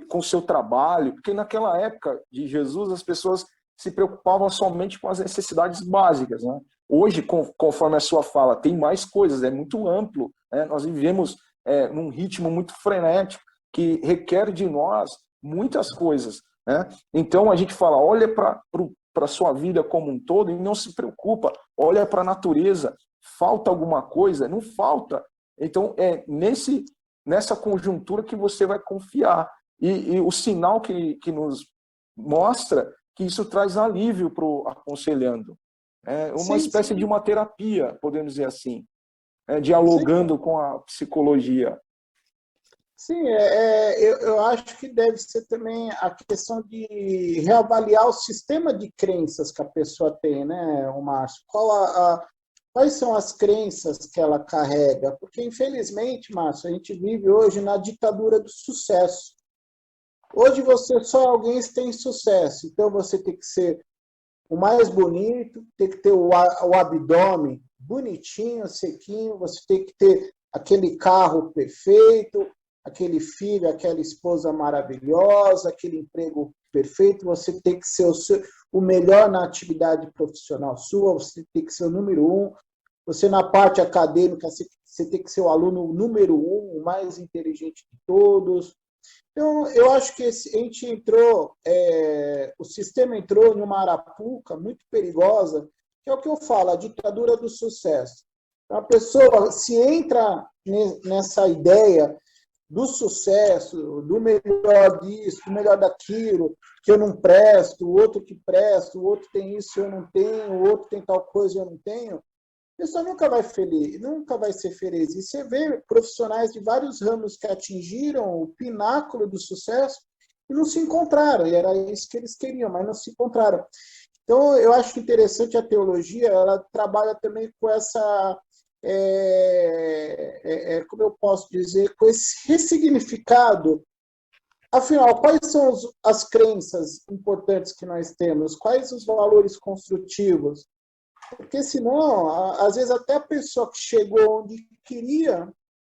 com o seu trabalho, porque naquela época de Jesus as pessoas se preocupavam somente com as necessidades básicas, né? Hoje, conforme a sua fala, tem mais coisas, é muito amplo, né? Nós vivemos num ritmo muito frenético que requer de nós muitas coisas, né? Então a gente fala, olha para a sua vida como um todo e não se preocupa, olha para a natureza, falta alguma coisa? Não falta. Então é nessa conjuntura que você vai confiar. E o sinal que nos mostra que isso traz alívio para o aconselhando. É uma Sim, espécie de sim. uma terapia, podemos dizer assim, Sim, dialogando com a psicologia. sim, eu acho que deve ser também a questão de reavaliar o sistema de crenças que a pessoa tem, né, o Márcio? Quais são as crenças que ela carrega? Porque, infelizmente, Márcio, a gente vive hoje na ditadura do sucesso. Hoje você só alguém tem sucesso, então você tem que ser o mais bonito, tem que ter o abdômen bonitinho, sequinho, você tem que ter aquele carro perfeito, aquele filho, aquela esposa maravilhosa, aquele emprego perfeito, você tem que ser o melhor na atividade profissional sua, você tem que ser o número um, você na parte acadêmica, você tem que ser o aluno número um, o mais inteligente de todos. Então, eu acho que o sistema entrou numa arapuca muito perigosa, que é o que eu falo, a ditadura do sucesso. Então, a pessoa se entra nessa ideia do sucesso, do melhor disso, do melhor daquilo, que eu não presto, o outro que presta, o outro tem isso, eu não tenho, o outro tem tal coisa, eu não tenho, a pessoa nunca vai feliz, nunca vai ser feliz. E você vê profissionais de vários ramos que atingiram o pináculo do sucesso e não se encontraram, e era isso que eles queriam, mas não se encontraram. Então, eu acho interessante a teologia, ela trabalha também com essa, como eu posso dizer, com esse ressignificado. Afinal, quais são as crenças importantes que nós temos? Quais os valores construtivos? Porque senão, às vezes até a pessoa que chegou onde queria,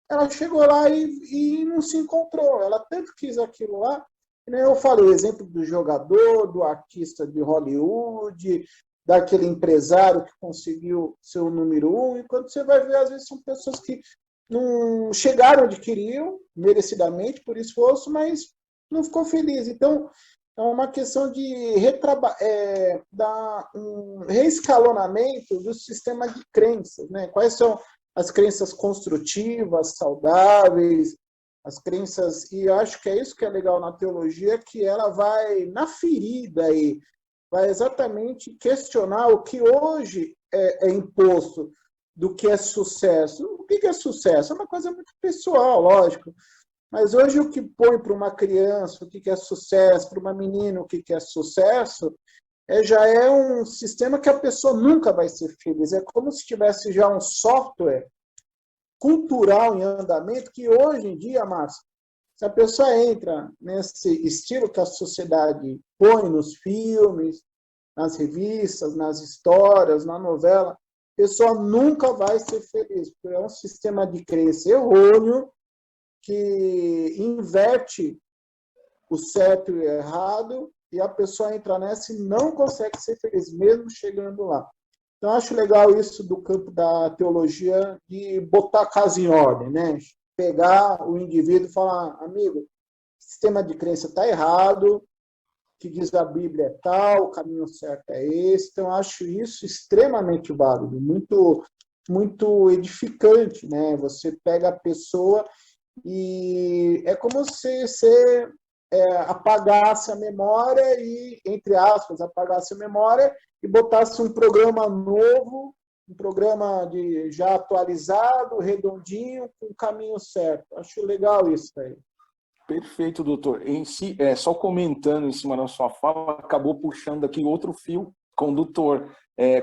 ela chegou lá e não se encontrou. Ela tanto quis aquilo lá, que nem eu falei, o exemplo do jogador, do artista de Hollywood, daquele empresário que conseguiu ser o número um, e quando você vai ver, às vezes são pessoas que não chegaram onde queriam, merecidamente, por esforço, mas não ficou feliz. Então, é uma questão de dar um reescalonamento do sistema de crenças, né? Quais são as crenças construtivas, saudáveis, as crenças... E eu acho que é isso que é legal na teologia, que ela vai na ferida e vai exatamente questionar o que hoje é imposto do que é sucesso. O que é sucesso? É uma coisa muito pessoal, lógico. Mas hoje o que põe para uma criança o que é sucesso, para uma menina o que é sucesso, já é um sistema que a pessoa nunca vai ser feliz. É como se tivesse já um software cultural em andamento que hoje em dia, Márcio, se a pessoa entra nesse estilo que a sociedade põe nos filmes, nas revistas, nas histórias, na novela, a pessoa nunca vai ser feliz, porque é um sistema de crença errôneo que inverte o certo e o errado, e a pessoa entra nessa e não consegue ser feliz, mesmo chegando lá. Então, acho legal isso do campo da teologia, de botar a casa em ordem, né? Pegar o indivíduo e falar, amigo, o sistema de crença está errado, o que diz a Bíblia é tal, o caminho certo é esse. Então, acho isso extremamente válido, muito, muito edificante, né? Você pega a pessoa e é como se você apagasse a memória e, entre aspas, apagasse a memória e botasse um programa novo, um programa já atualizado, redondinho, com o caminho certo. Acho legal isso aí. Perfeito, doutor. Em si, só comentando em cima da sua fala, acabou puxando aqui outro fio condutor.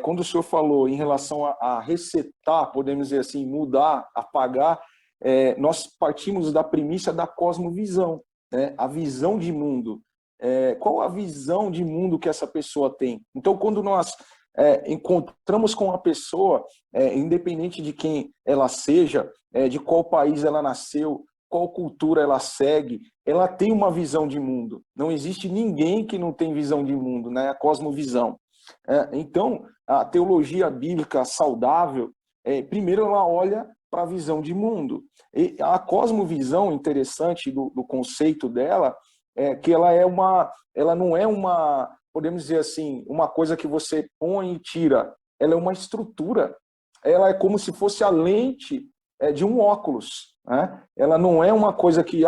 Quando o senhor falou em relação a resetar, podemos dizer assim, mudar, apagar, nós partimos da premissa da cosmovisão, né? A visão de mundo. Qual a visão de mundo que essa pessoa tem? Então, quando nós encontramos com uma pessoa, independente de quem ela seja, de qual país ela nasceu, qual cultura ela segue, ela tem uma visão de mundo. Não existe ninguém que não tem visão de mundo, né? A cosmovisão. Então, a teologia bíblica saudável, primeiro ela olha para a visão de mundo. E a cosmovisão, interessante do conceito dela, é que ela não é uma, podemos dizer assim, uma coisa que você põe e tira. Ela é uma estrutura. Ela é como se fosse a lente de um óculos, né? Ela não é uma coisa que,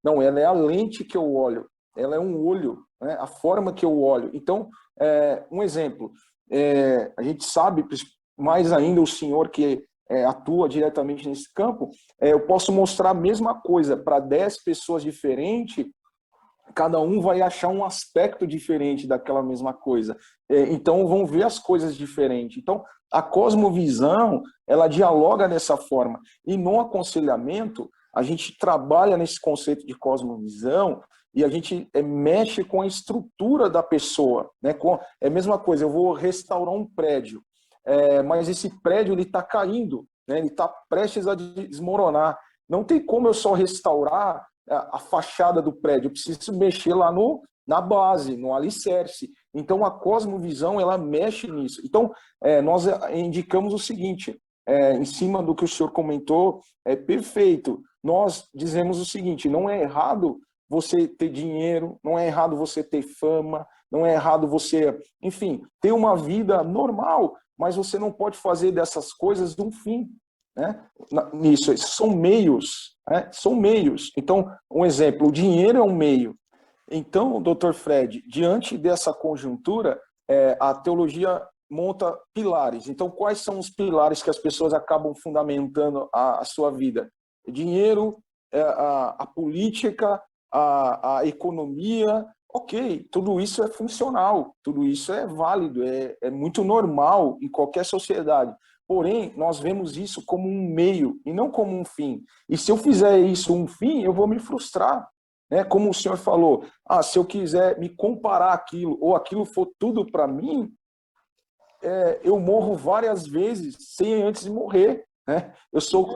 não, ela é a lente que eu olho. Ela é um olho, né? A forma que eu olho. Então, um exemplo, a gente sabe, mais ainda o senhor que atua diretamente nesse campo, eu posso mostrar a mesma coisa para 10 pessoas diferentes, cada um vai achar um aspecto diferente daquela mesma coisa. Então, vão ver as coisas diferentes. Então, a cosmovisão, ela dialoga dessa forma. E no aconselhamento, a gente trabalha nesse conceito de cosmovisão e a gente mexe com a estrutura da pessoa, né? É a mesma coisa, eu vou restaurar um prédio, mas esse prédio está caindo, né? Ele está prestes a desmoronar. Não tem como eu só restaurar a fachada do prédio, eu preciso mexer lá na base, no alicerce. Então, a cosmovisão, ela mexe nisso. Então, nós indicamos o seguinte, em cima do que o senhor comentou, é perfeito. Nós dizemos o seguinte, não é errado você ter dinheiro, não é errado você ter fama, não é errado você, enfim, ter uma vida normal, mas você não pode fazer dessas coisas um fim, né? Nisso, são meios, né? São meios. Então, um exemplo, o dinheiro é um meio. Então, doutor Fred, diante dessa conjuntura, a teologia monta pilares. Então, quais são os pilares que as pessoas acabam fundamentando a sua vida? Dinheiro, a política, a economia. Ok, tudo isso é funcional, tudo isso é válido, é muito normal em qualquer sociedade. Porém, nós vemos isso como um meio e não como um fim. E se eu fizer isso um fim, eu vou me frustrar. Né? Como o senhor falou, se eu quiser me comparar aquilo, ou aquilo for tudo para mim, eu morro várias vezes sem antes de morrer. Né? Eu sou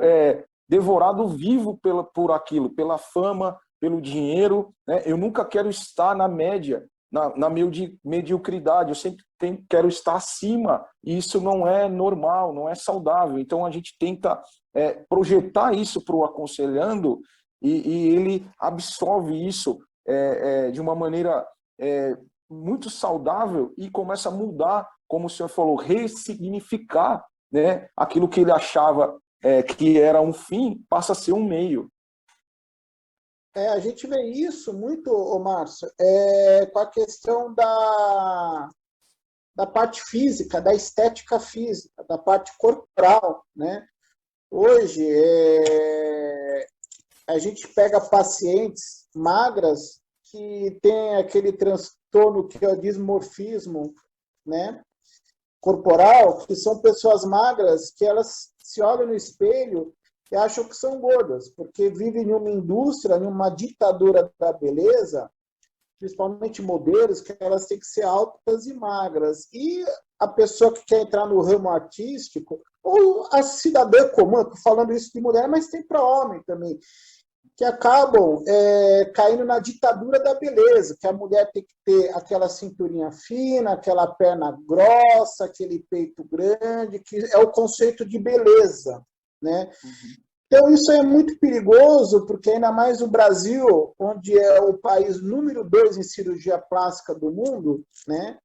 devorado vivo por aquilo, pela fama, pelo dinheiro. Né? Eu nunca quero estar na média, na mediocridade. Eu sempre quero estar acima. E isso não é normal, não é saudável. Então, a gente tenta projetar isso para o aconselhando e ele absorve isso de uma maneira muito saudável e começa a mudar, como o senhor falou, ressignificar, né, aquilo que ele achava que era um fim, passa a ser um meio. A gente vê isso muito, Márcio, com a questão da parte física, da estética física, da parte corporal, né? Hoje, a gente pega pacientes magras que têm aquele transtorno que é o dismorfismo, né, corporal, que são pessoas magras que elas se olham no espelho e acham que são gordas, porque vivem em uma indústria, em uma ditadura da beleza, principalmente modelos, que elas têm que ser altas e magras. E a pessoa que quer entrar no ramo artístico, ou a cidadã comum, falando isso de mulher, mas tem para homem também, que acabam caindo na ditadura da beleza, que a mulher tem que ter aquela cinturinha fina, aquela perna grossa, aquele peito grande, que é o conceito de beleza, né? Uhum. Então, isso é muito perigoso, porque ainda mais o Brasil, onde é o país número 2 em cirurgia plástica do mundo, né?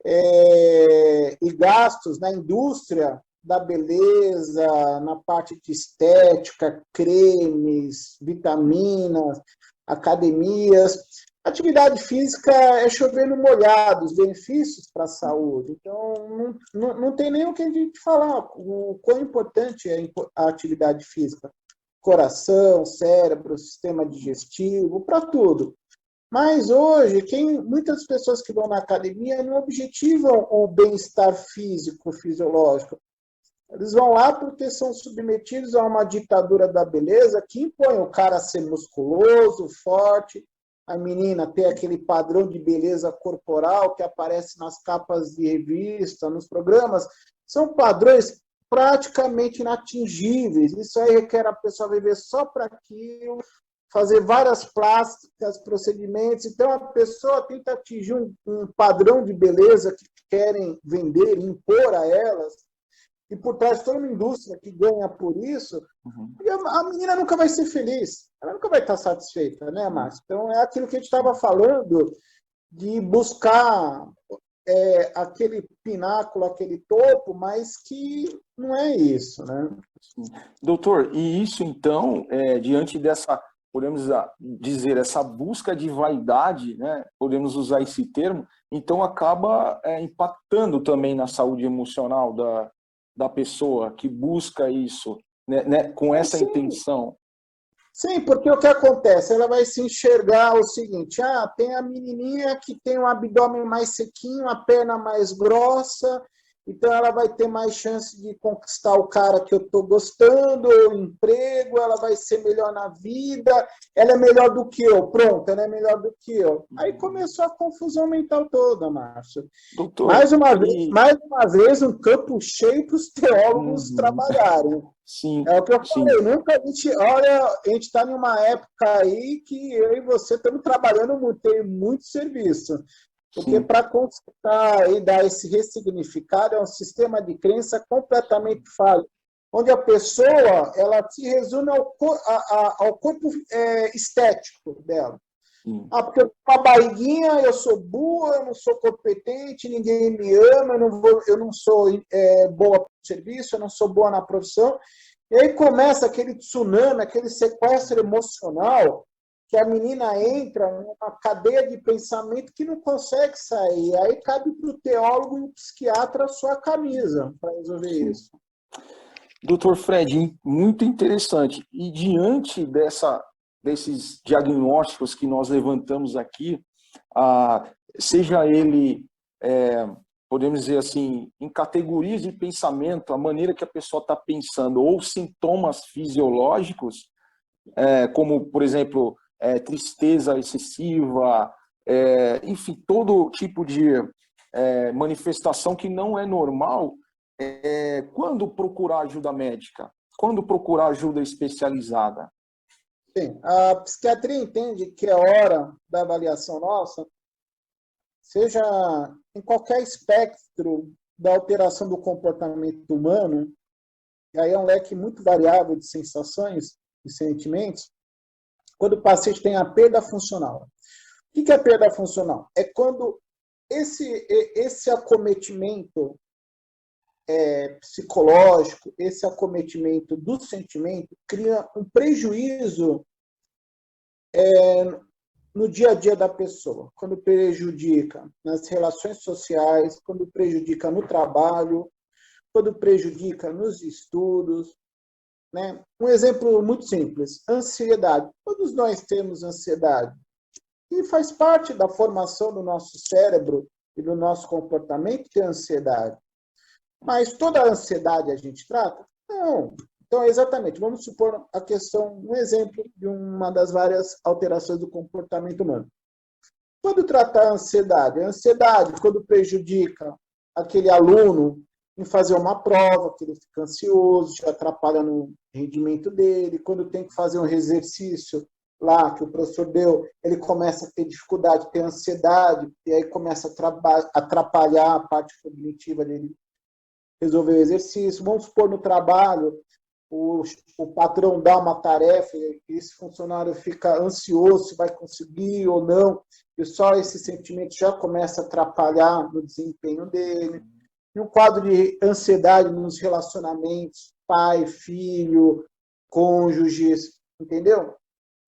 E gastos na indústria da beleza, na parte de estética, cremes, vitaminas, academias. Atividade física é chover no molhado, os benefícios para a saúde. Então, não tem nem o que a gente falar, o quão importante é a atividade física. Coração, cérebro, sistema digestivo, para tudo. Mas hoje, muitas pessoas que vão na academia não objetivam o bem-estar físico, fisiológico. Eles vão lá porque são submetidos a uma ditadura da beleza que impõe o cara a ser musculoso, forte. a menina ter aquele padrão de beleza corporal que aparece nas capas de revista, nos programas, são padrões praticamente inatingíveis. Isso aí requer a pessoa viver só para aquilo, fazer várias plásticas, procedimentos. Então, a pessoa tenta atingir um padrão de beleza que querem vender, impor a elas, e por trás de toda uma indústria que ganha por isso, a menina nunca vai ser feliz, ela nunca vai estar satisfeita, né, Márcio? Então, é aquilo que a gente estava falando, de buscar aquele pináculo, aquele topo, mas que não é isso, né? Doutor, e isso então, diante dessa, podemos dizer, essa busca de vaidade, né? Podemos usar esse termo, então acaba impactando também na saúde emocional da pessoa que busca isso, né, com essa intenção. Sim, porque o que acontece? Ela vai se enxergar o seguinte, tem a menininha que tem um abdômen mais sequinho, a perna mais grossa, então ela vai ter mais chance de conquistar o cara que eu estou gostando, o emprego, ela vai ser melhor na vida, ela é melhor do que eu, pronto, ela é melhor do que eu. Aí começou a confusão mental toda, Márcio. Doutor, Mais uma vez, um campo cheio para os teólogos trabalharem. Sim, É o que eu sim. falei, nunca a gente está em uma época aí que eu e você estamos trabalhando muito, tem muito serviço. Porque para consertar e dar esse ressignificado é um sistema de crença completamente falho, onde a pessoa ela se resume ao corpo estético dela. Porque eu tenho uma barriguinha, eu sou burra, eu não sou competente, ninguém me ama, eu não sou boa para o serviço, eu não sou boa na profissão. E aí começa aquele tsunami, aquele sequestro emocional, que a menina entra numa cadeia de pensamento que não consegue sair. Aí cabe para o teólogo e o psiquiatra a sua camisa para resolver isso. Doutor Fred, muito interessante. E diante desses diagnósticos que nós levantamos aqui, seja ele, podemos dizer assim, em categorias de pensamento, a maneira que a pessoa está pensando, ou sintomas fisiológicos, como, por exemplo, tristeza excessiva, enfim, todo tipo de manifestação que não é normal, quando procurar ajuda médica? Quando procurar ajuda especializada? Sim, a psiquiatria entende que é hora da avaliação nossa, seja em qualquer espectro da alteração do comportamento humano, e aí é um leque muito variável de sensações e sentimentos, quando o paciente tem a perda funcional. O que é perda funcional? É quando esse acometimento psicológico, esse acometimento do sentimento cria um prejuízo no dia a dia da pessoa, quando prejudica nas relações sociais, quando prejudica no trabalho, quando prejudica nos estudos, né? Um exemplo muito simples, ansiedade. Todos nós temos ansiedade e faz parte da formação do nosso cérebro e do nosso comportamento ter ansiedade. Mas toda a ansiedade a gente trata? Não. Então, exatamente, vamos supor a questão, um exemplo de uma das várias alterações do comportamento humano. Quando tratar a ansiedade, quando prejudica aquele aluno em fazer uma prova, que ele fica ansioso, já atrapalha no rendimento dele, quando tem que fazer um exercício lá que o professor deu, ele começa a ter dificuldade, ter ansiedade, e aí começa a atrapalhar a parte cognitiva dele resolver o exercício. Vamos supor no trabalho, o patrão dá uma tarefa e esse funcionário fica ansioso se vai conseguir ou não, e só esse sentimento já começa a atrapalhar no desempenho dele. E um quadro de ansiedade nos relacionamentos, pai, filho, cônjuges, entendeu?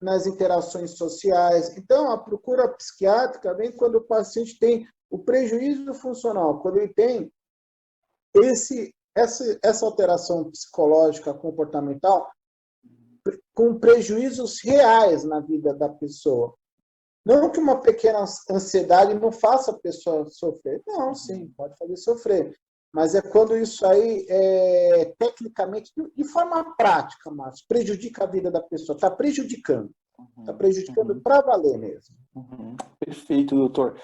Nas interações sociais. Então, a procura psiquiátrica vem quando o paciente tem o prejuízo funcional, quando ele tem essa alteração psicológica comportamental com prejuízos reais na vida da pessoa. Não que uma pequena ansiedade não faça a pessoa sofrer. Não, sim, pode fazer sofrer. Mas é quando isso aí, tecnicamente, de forma prática, Márcio, prejudica a vida da pessoa, está prejudicando. Está prejudicando para valer mesmo. Perfeito, doutor.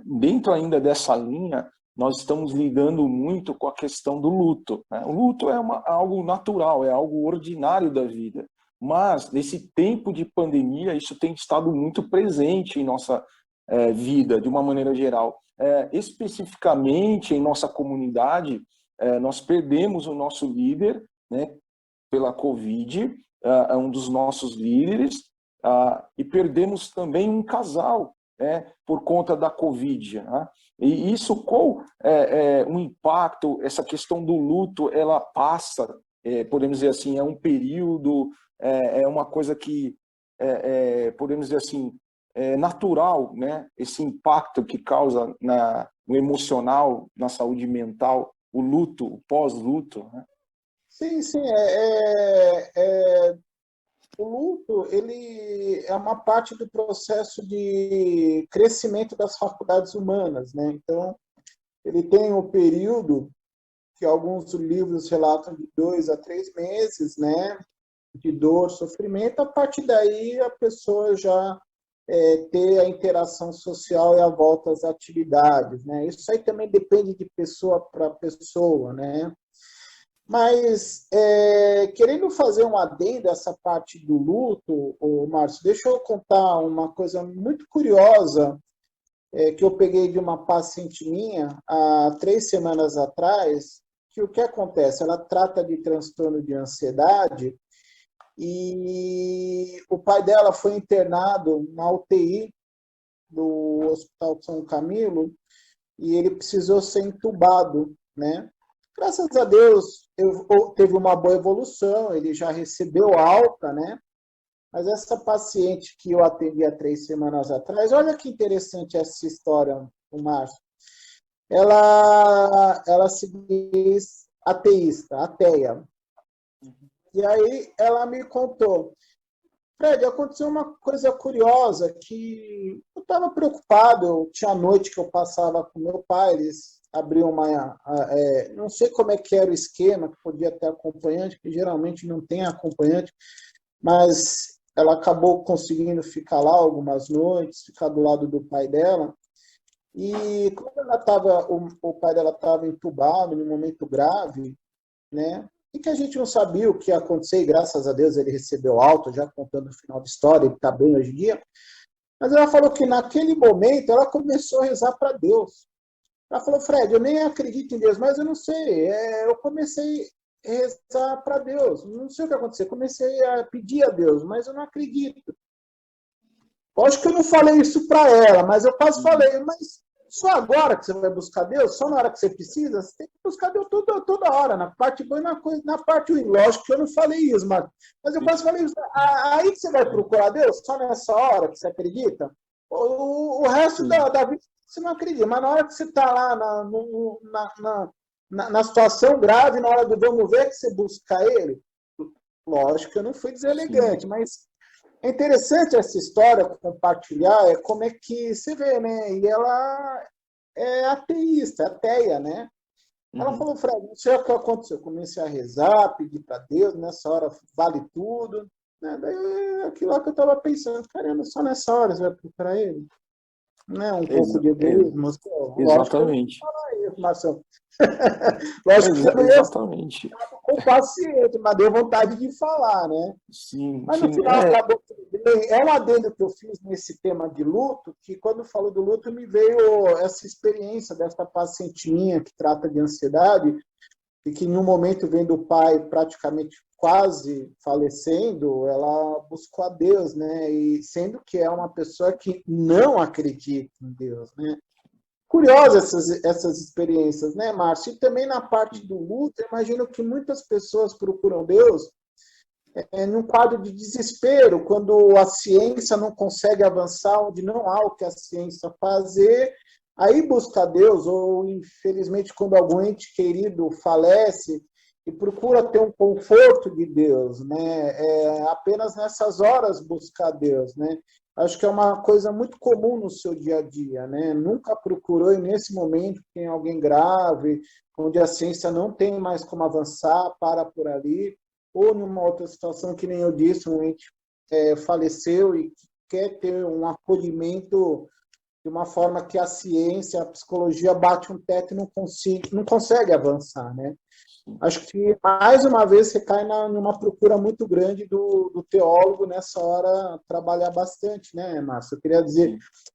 Dentro ainda dessa linha, nós estamos lidando muito com a questão do luto, né? O luto é algo natural, é algo ordinário da vida. Mas, nesse tempo de pandemia, isso tem estado muito presente em nossa vida, de uma maneira geral. Especificamente em nossa comunidade, nós perdemos o nosso líder, né, pela Covid, é um dos nossos líderes, e perdemos também um casal, por conta da Covid. Né? E isso, qual é um impacto, essa questão do luto, ela passa, podemos dizer assim, é um período, é uma coisa que, podemos dizer assim, é natural, né? Esse impacto que causa no emocional, na saúde mental, o luto, o pós-luto, né? Sim, sim. O luto, ele é uma parte do processo de crescimento das faculdades humanas, né? Então, ele tem um período que alguns livros relatam de 2 a 3 meses, né? De dor, sofrimento. A partir daí, a pessoa já ter a interação social e a volta às atividades, né? Isso aí também depende de pessoa para pessoa, né? Mas, querendo fazer um adendo a essa parte do luto, Márcio, deixa eu contar uma coisa muito curiosa que eu peguei de uma paciente minha há 3 semanas atrás, que o que acontece? Ela trata de transtorno de ansiedade e o pai dela foi internado na UTI do Hospital São Camilo e ele precisou ser entubado, né? Graças a Deus, teve uma boa evolução, ele já recebeu alta, né? Mas essa paciente que eu atendi há 3 semanas atrás, olha que interessante essa história, o Márcio. Ela se diz ateísta, ateia. E aí ela me contou, Fred, aconteceu uma coisa curiosa que eu estava preocupado, tinha noite que eu passava com meu pai, eles abriam não sei como é que era o esquema, que podia ter acompanhante, que geralmente não tem acompanhante, mas ela acabou conseguindo ficar lá algumas noites, ficar do lado do pai dela, e quando o pai dela estava entubado, num momento grave, né? E que a gente não sabia o que ia acontecer, e graças a Deus ele recebeu alta, já contando o final da história, ele está bem hoje em dia. Mas ela falou que naquele momento ela começou a rezar para Deus. Ela falou, Fred, eu nem acredito em Deus, mas eu não sei, eu comecei a rezar para Deus, não sei o que aconteceu, comecei a pedir a Deus, mas eu não acredito. Lógico que eu não falei isso para ela, mas eu quase falei, mas só agora que você vai buscar Deus? Só na hora que você precisa? Você tem que buscar Deus toda hora, na parte boa e na parte ruim. Lógico que eu não falei isso, mas eu quase falei isso. Aí que você vai procurar Deus? Só nessa hora que você acredita? O resto da vida você não acredita. Mas na hora que você está lá na situação grave, na hora do vamos ver que você busca Ele, lógico que eu não fui deselegante, mas é interessante essa história compartilhar, como é que você vê, né? E ela é ateísta, ateia, né? Ela falou, Fred, não sei o que aconteceu. Eu comecei a rezar, pedir para Deus, nessa hora vale tudo. Né? Daí, aquilo lá que eu estava pensando, caramba, só nessa hora você vai procurar ele? Não é um pouco de egoísmo? Exatamente. Marcelo. Lógico que eu não ia Exatamente. com paciente, mas deu vontade de falar, né? Sim, mas no final acabou tudo bem. É um adendo que eu fiz nesse tema de luto, que quando falou do luto me veio essa experiência dessa paciente minha que trata de ansiedade e que em um momento vendo o pai praticamente quase falecendo, ela buscou a Deus, né? E sendo que é uma pessoa que não acredita em Deus, né? Curiosas essas experiências, né, Márcio? E também na parte do luto, eu imagino que muitas pessoas procuram Deus num quadro de desespero, quando a ciência não consegue avançar, onde não há o que a ciência fazer, aí busca Deus, ou infelizmente quando algum ente querido falece e procura ter um conforto de Deus, né? Apenas nessas horas buscar Deus, né? Acho que é uma coisa muito comum no seu dia a dia, né? Nunca procurou, e nesse momento tem alguém grave, onde a ciência não tem mais como avançar, para por ali, ou numa outra situação que nem eu disse, um ente faleceu e que quer ter um acolhimento de uma forma que a ciência, a psicologia bate um teto e não consegue avançar, né? Acho que, mais uma vez, você cai numa procura muito grande do teólogo nessa hora trabalhar bastante, né, Márcio?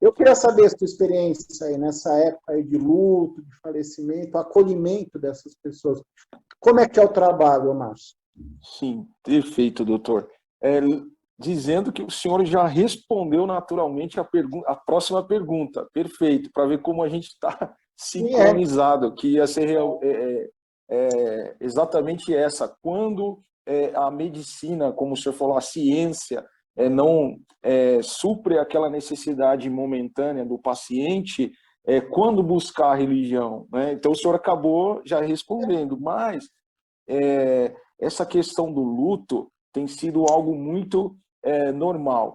Eu queria saber a sua experiência aí nessa época aí de luto, de falecimento, acolhimento dessas pessoas. Como é que é o trabalho, Márcio? Sim, perfeito, doutor. Dizendo que o senhor já respondeu naturalmente a próxima pergunta. Perfeito, para ver como a gente está sincronizado, que ia ser exatamente essa. Quando a medicina, como o senhor falou, a ciência não supre aquela necessidade momentânea do paciente, quando buscar a religião, né? Então o senhor acabou já respondendo, mas essa questão do luto tem sido algo muito normal.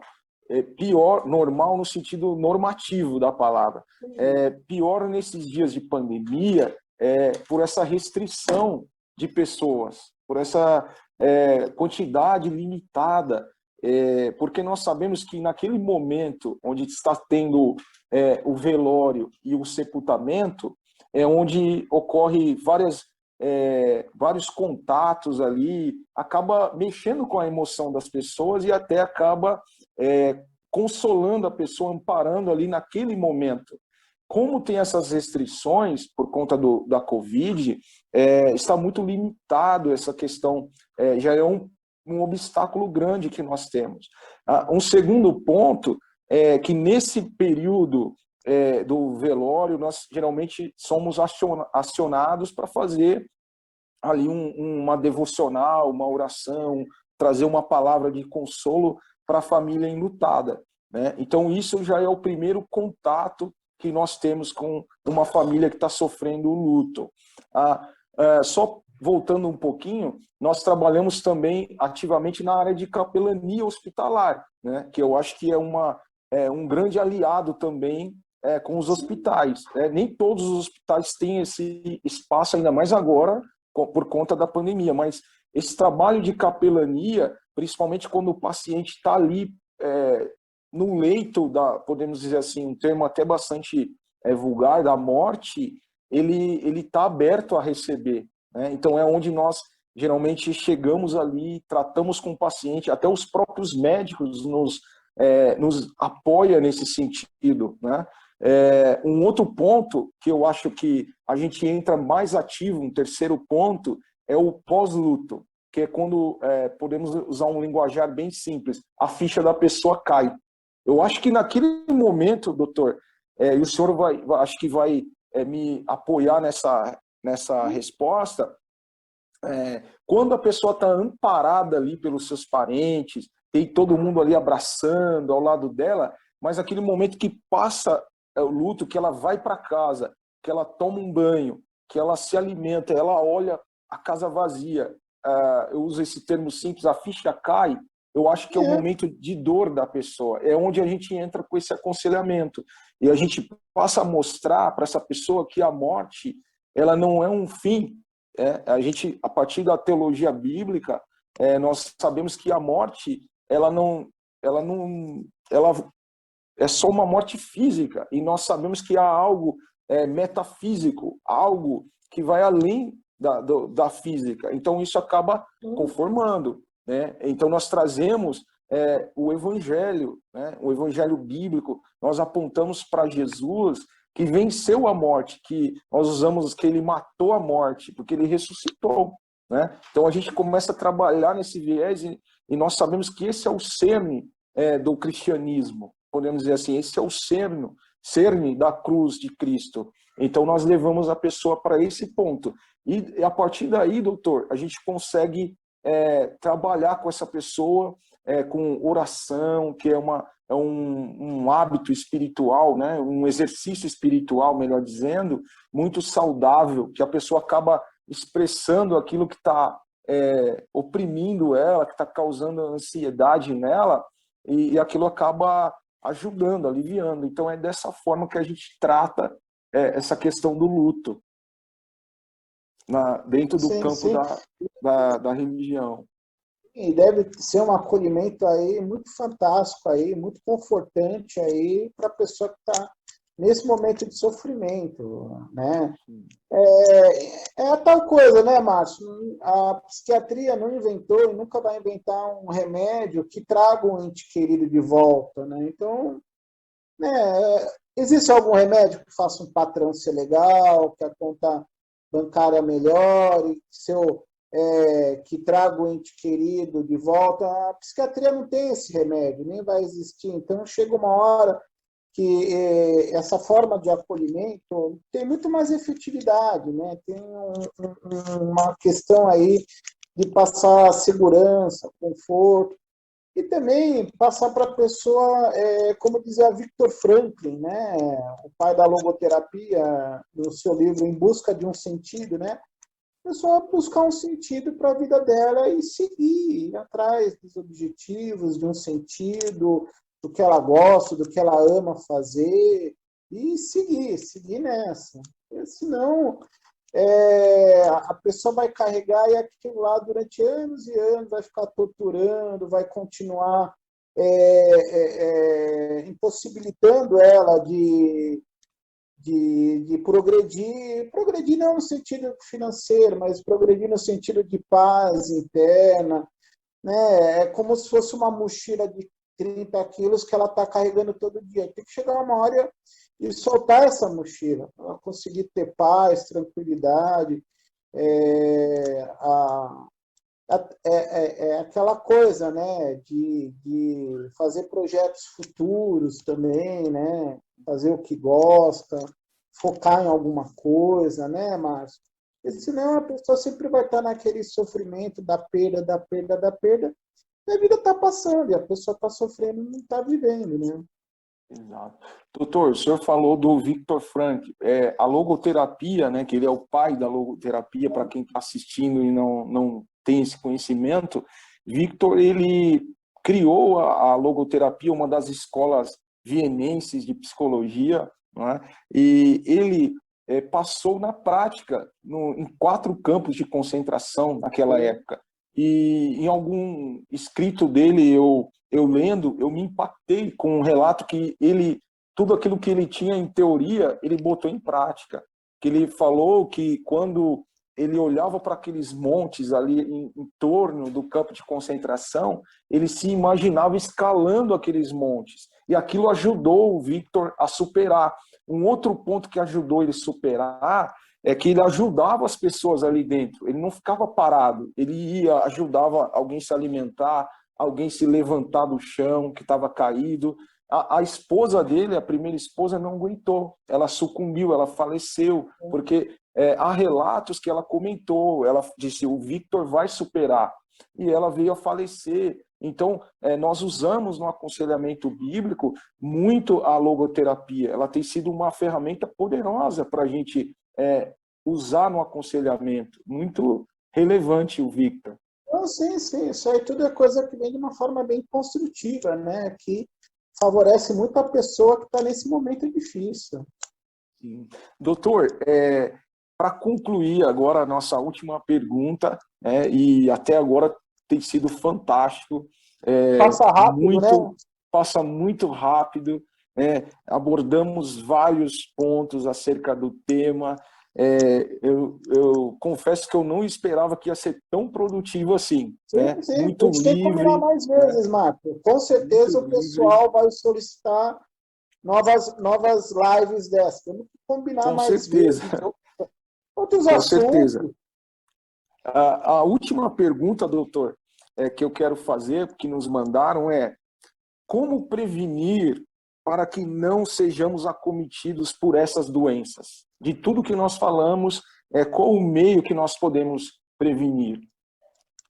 Pior, normal no sentido normativo da palavra. Pior nesses dias de pandemia, por essa restrição de pessoas, por essa quantidade limitada, porque nós sabemos que naquele momento onde está tendo o velório e o sepultamento, é onde ocorre vários contatos ali, acaba mexendo com a emoção das pessoas e até acaba consolando a pessoa, amparando ali naquele momento. Como tem essas restrições por conta da Covid, está muito limitado essa questão, já é um obstáculo grande que nós temos. Um segundo ponto é que nesse período do velório, nós geralmente somos acionados para fazer ali uma devocional, uma oração, trazer uma palavra de consolo para a família enlutada, né? Então isso já é o primeiro contato que nós temos com uma família que está sofrendo o luto. Só voltando um pouquinho, nós trabalhamos também ativamente na área de capelania hospitalar, né? Que eu acho que é um grande aliado também com os hospitais. Nem todos os hospitais têm esse espaço, ainda mais agora, por conta da pandemia, mas esse trabalho de capelania, principalmente quando o paciente está ali no leito podemos dizer assim, um termo até bastante vulgar, da morte, ele está aberto a receber, né? Então é onde nós geralmente chegamos ali, tratamos com o paciente, até os próprios médicos nos apoia nesse sentido, né? Um outro ponto que eu acho que a gente entra mais ativo, um terceiro ponto, é o pós-luto, que é quando podemos usar um linguajar bem simples, a ficha da pessoa cai. Eu acho que naquele momento, doutor, e o senhor acho que vai me apoiar nessa resposta, quando a pessoa está amparada ali pelos seus parentes, tem todo mundo ali abraçando ao lado dela, mas aquele momento que passa o luto, que ela vai para casa, que ela toma um banho, que ela se alimenta, ela olha a casa vazia, eu uso esse termo simples, a ficha cai, eu acho que é o momento de dor da pessoa, é onde a gente entra com esse aconselhamento, e a gente passa a mostrar para essa pessoa que a morte, ela não é um fim, a gente, a partir da teologia bíblica, nós sabemos que a morte, ela é só uma morte física, e nós sabemos que há algo metafísico, algo que vai além da física. Então isso acaba conformando, né? Então nós trazemos o evangelho, né? O evangelho bíblico, nós apontamos para Jesus que venceu a morte, que nós usamos que ele matou a morte, porque ele ressuscitou, né? Então a gente começa a trabalhar nesse viés e nós sabemos que esse é o cerne do cristianismo, podemos dizer assim, esse é o cerne da cruz de Cristo. Então nós levamos a pessoa para esse ponto. E a partir daí, doutor, a gente consegue trabalhar com essa pessoa com oração, que é um hábito espiritual, né? Um exercício espiritual, melhor dizendo, muito saudável, que a pessoa acaba expressando aquilo que está oprimindo ela, que está causando ansiedade nela, e aquilo acaba ajudando, aliviando. Então é dessa forma que a gente trata essa questão do luto dentro do campo da religião. E deve ser um acolhimento aí muito fantástico aí, muito confortante aí para a pessoa que está nesse momento de sofrimento, né? É a tal coisa, né, Márcio? A psiquiatria não inventou e nunca vai inventar um remédio que traga um ente querido de volta, né? Então, né, existe algum remédio que faça um patrão ser legal, que a conta bancária melhore, que traga o ente querido de volta? A psiquiatria não tem esse remédio, nem vai existir. Então, chega uma hora que essa forma de acolhimento tem muito mais efetividade, né? Tem uma questão aí de passar segurança, conforto, e também passar para a pessoa, como dizia Viktor Franklin, né? O pai da logoterapia, no seu livro Em Busca de um Sentido, né? A pessoa buscar um sentido para a vida dela e seguir, ir atrás dos objetivos, de um sentido, do que ela gosta, do que ela ama fazer, e seguir nessa. Porque senão, a pessoa vai carregar e aquilo lá durante anos e anos vai ficar torturando, vai continuar impossibilitando ela de progredir não no sentido financeiro, mas progredir no sentido de paz interna, né? É como se fosse uma mochila de 30 quilos que ela está carregando todo dia. Tem que chegar uma hora e soltar essa mochila, para ela conseguir ter paz, tranquilidade, é, a, é aquela coisa, né, de fazer projetos futuros também, né, fazer o que gosta, focar em alguma coisa, né, Márcio? Porque senão a pessoa sempre vai estar naquele sofrimento da perda, da perda, da perda, e a vida está passando, e a pessoa está sofrendo e não está vivendo, né? Exato. Doutor, o senhor falou do Viktor Frankl, a logoterapia, né, que ele é o pai da logoterapia, para quem está assistindo e não tem esse conhecimento. Viktor, ele criou a logoterapia, uma das escolas vienenses de psicologia, não é? E ele passou na prática em 4 campos de concentração naquela época. E em algum escrito dele, eu lendo, eu me impactei com um relato que tudo aquilo que ele tinha em teoria, ele botou em prática. Que ele falou que quando ele olhava para aqueles montes ali em torno do campo de concentração, ele se imaginava escalando aqueles montes. E aquilo ajudou o Viktor a superar. Um outro ponto que ajudou ele a superar é que ele ajudava as pessoas ali dentro. Ele não ficava parado. Ele ia, ajudava alguém se alimentar, alguém se levantar do chão que estava caído. A esposa dele, a primeira esposa, não aguentou. Ela sucumbiu, ela faleceu, porque há relatos que ela comentou. Ela disse: o Viktor vai superar. E ela veio a falecer. Então, nós usamos no aconselhamento bíblico muito a logoterapia. Ela tem sido uma ferramenta poderosa para a gente usar no aconselhamento. Muito relevante o Viktor. Então, sim, sim, isso aí tudo é coisa que vem de uma forma bem construtiva, né? Que favorece muito a pessoa que está nesse momento difícil. Sim. Doutor, para concluir agora a nossa última pergunta, e até agora tem sido fantástico, Passa rápido, né? passa muito rápido, abordamos vários pontos acerca do tema. Eu confesso que eu não esperava que ia ser tão produtivo assim, Sim, sim. A muito gente tem que combinar livre, mais vezes, Marco. Com certeza o muito livre, pessoal vai solicitar novas lives dessas. Temos que combinar com mais certeza, vezes outros com certeza. assuntos. A última pergunta, doutor, que eu quero fazer, que nos mandaram, como prevenir para que não sejamos acometidos por essas doenças? De tudo que nós falamos, qual o meio que nós podemos prevenir?